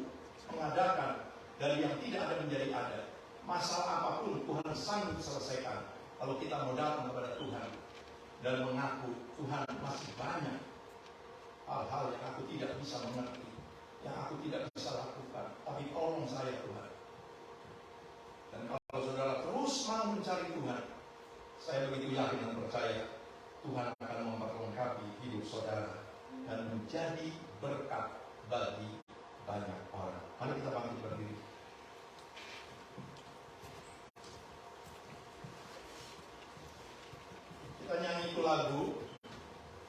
mengadakan dari yang tidak ada menjadi ada, masalah apapun Tuhan sanggup selesaikan. Kalau kita mau datang kepada Tuhan dan mengaku, Tuhan masih banyak hal-hal yang aku tidak bisa mengerti, yang aku tidak bisa lakukan, tapi tolong saya Tuhan. Dan kalau saudara terus mau mencari Tuhan, saya begitu yakin dan percaya Tuhan akan memperlengkapi hidup saudara dan menjadi berkat bagi banyak orang. Mari kita bangkit berdiri. Kita nyanyi itu lagu,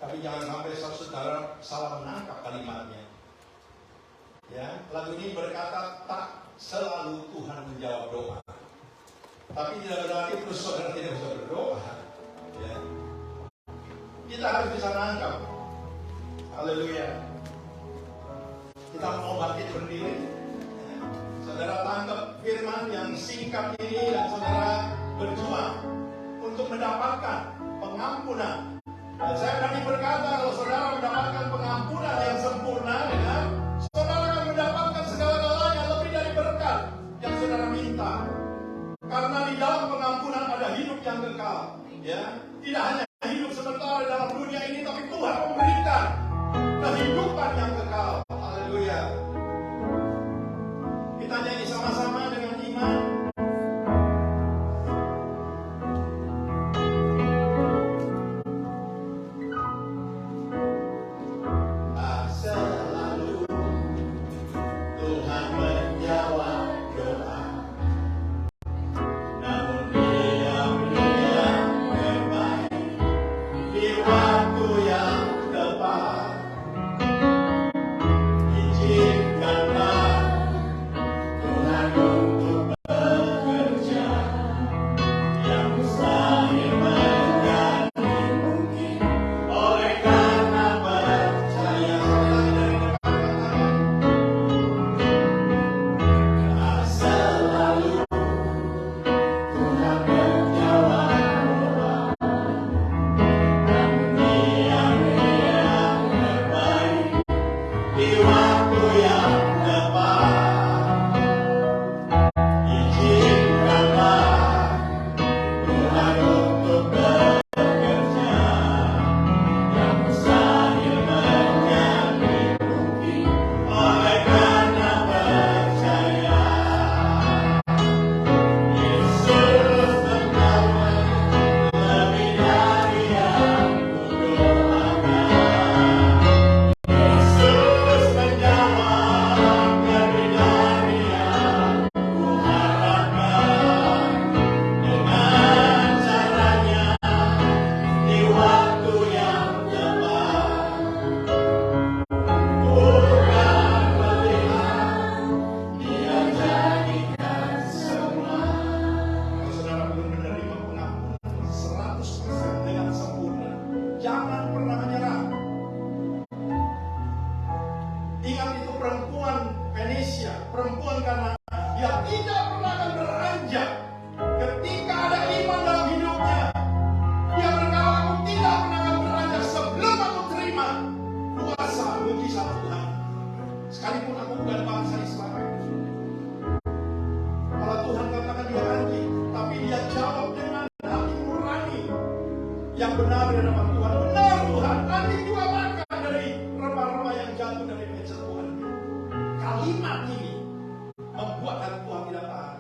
tapi jangan sampai saudara salah menangkap kalimatnya. Ya, lagu ini berkata tak selalu Tuhan menjawab doa, tapi tidak berarti terus saudara tidak bisa berdoa. Ya. Kita harus bisa menangkap. Haleluya. Kita mau bangkit berdiri. Ya. Saudara tangkap firman yang singkat ini dan saudara berjuang untuk mendapatkan pengampunan. Dan saya berani berkata, kalau saudara mendapatkan pengampunan yang sempurna, ya, saudara akan mendapatkan segala-galanya lebih dari berkat yang saudara minta. Karena di dalam pengampunan ada hidup yang kekal. Ya, tidak hanya hidup sementara dalam dunia ini, tapi Tuhan memberikan kehidupan yang kekal. Haleluya. Kita nyanyi sama-sama dengan iman. yang benar di hadapan Tuhan. Benar Tuhan, kami juga makan dari remah-remah yang jatuh dari meja Tuhan. Kalimat ini membuat hati Tuhan tidak tahan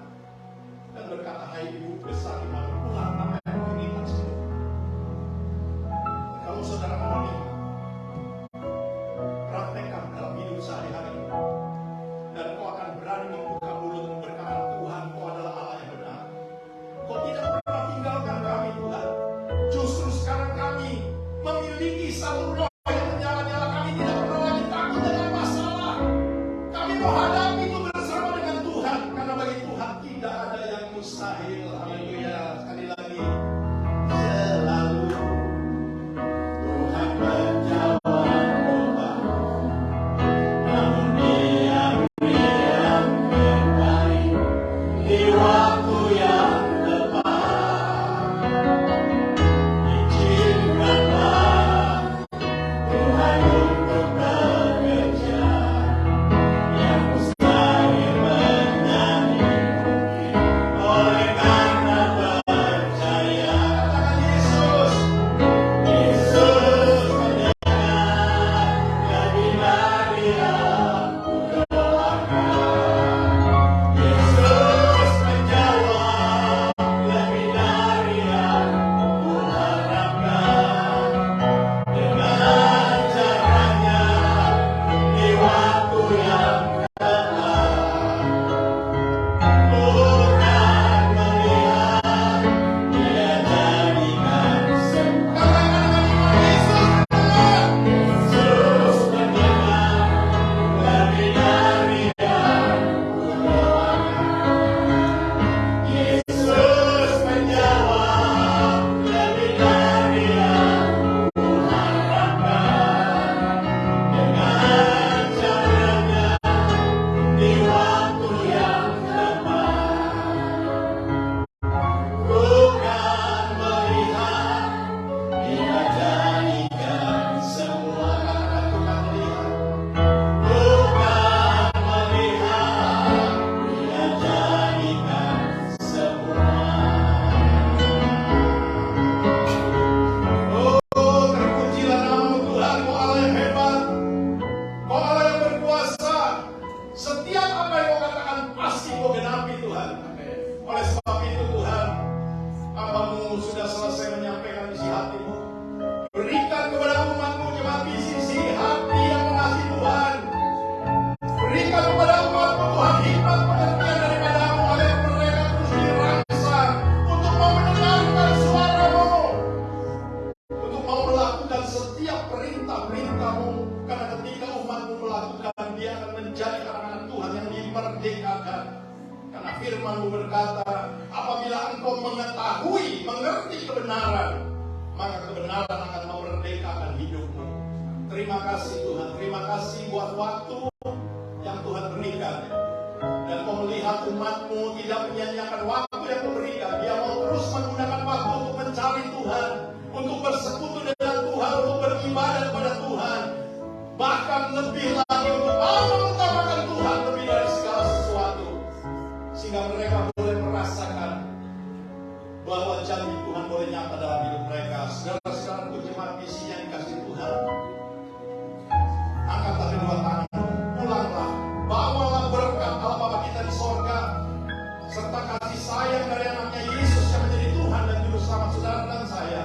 dan berkata, hai ibu besar iman, ulang apa yang kau inginkan semua. Kalau saudara menerima, praktekkan dalam hidup sehari-hari, dan kau akan berani membuka mulut dan berkata, Tuhan, kau adalah Allah yang benar. Kau tidak pernah tinggalkan kami, Tuhan. Justru sekarang kami memiliki satu roh yang menyala-nyala. Kami tidak pernah lagi takut dengan masalah. Kami menghadapi itu bersama dengan Tuhan, karena bagi Tuhan tidak ada yang mustahil. Haleluya. Sekali lagi, selalu Tuhan menjawab doa. Namun diam terbaik di waktu yang tepat. Izinkanlah Tuhan untuk bekerja yang mustahil menjadi mungkin oleh karena percaya. Katakan Yesus, Yesus mendengar lebih dari yang kudoakan. Yesus menjawab lebih dari yang kuharapkan. Dengan caranya di waktu yang tepat. Bukan melihat dia jadikan semua. Yesus mendengar lebih dari yang kudoakan. Yesus menjawab lebih dari yang kuharapkan. Dengan caranya di waktu yang tepat. Bukan melihat dia jadikan semua. Katakan bukan melihat. Bukan melihat dia jadikan semua. Oh, terpujilah nama Tuhan, Kau Allah yang hebat, Kau Allah yang berkuasa. Setiap apa yang Kau katakan pasti Kau genapi, Tuhan. Oleh sebab itu Tuhan, hamba-Mu sudah selesai menyampaikan isi hati-Mu. Berikan kepada umat-Mu jemaat isi hati yang mengasihi Tuhan. Berikan kepada umat-Mu Tuhan hikmat pengertian daripada-Mu agar mereka terus dirangsang untuk mau mendengarkan suara-Mu, untuk mau melakukan setiap perintah-perintah-Mu. Karena ketika umat-Mu melakukan, dia akan menjadi anak-anak Tuhan yang dimerdekakan. Karena firman-Mu berkata, apabila engkau mengetahui, mengerti kebenaran, maka kebenaran akan memerdekakan hidupmu. Terima kasih Tuhan, terima kasih buat waktu yang Tuhan berikan. Dan Kau melihat umat-Mu tidak menyia-nyiakan waktu yang Kau berikan. Dia mau terus menggunakan waktu untuk mencari Tuhan, untuk bersekutu dengan Tuhan, untuk beribadah kepada Tuhan. Bahkan lebih lagi untuk mau mengutamakan Tuhan lebih dari segala sesuatu. Sehingga mereka boleh merasakan bahwa janji Tuhan boleh nyata dalam hidup mereka. Saudara-saudaraku jemaat misi yang dikasihi Tuhan, angkatlah kedua tangan, pulanglah, bawalah berkat Allah Bapa kita di sorga, serta kasih sayang dari anaknya Yesus yang menjadi Tuhan dan Juru Selamat saudara dan saya,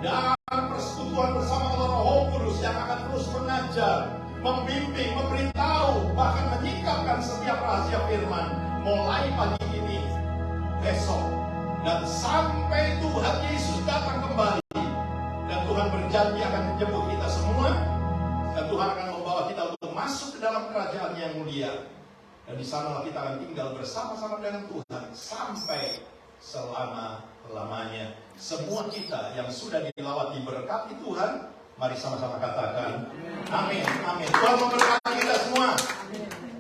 dan persekutuan bersama Roh Kudus yang akan terus mengajar, membimbing, memberitahu, bahkan menyingkapkan setiap rahasia firman, mulai pagi ini, besok, dan sampai Tuhan Yesus datang kembali. Dan Tuhan berjanji akan menjemput kita semua, dan Tuhan akan membawa kita untuk masuk ke dalam kerajaan yang mulia. Dan di sana kita akan tinggal bersama-sama dengan Tuhan sampai selama-lamanya. Semua kita yang sudah dilawat diberkati Tuhan, mari sama-sama katakan amin, amin. Tuhan memberkati kita semua.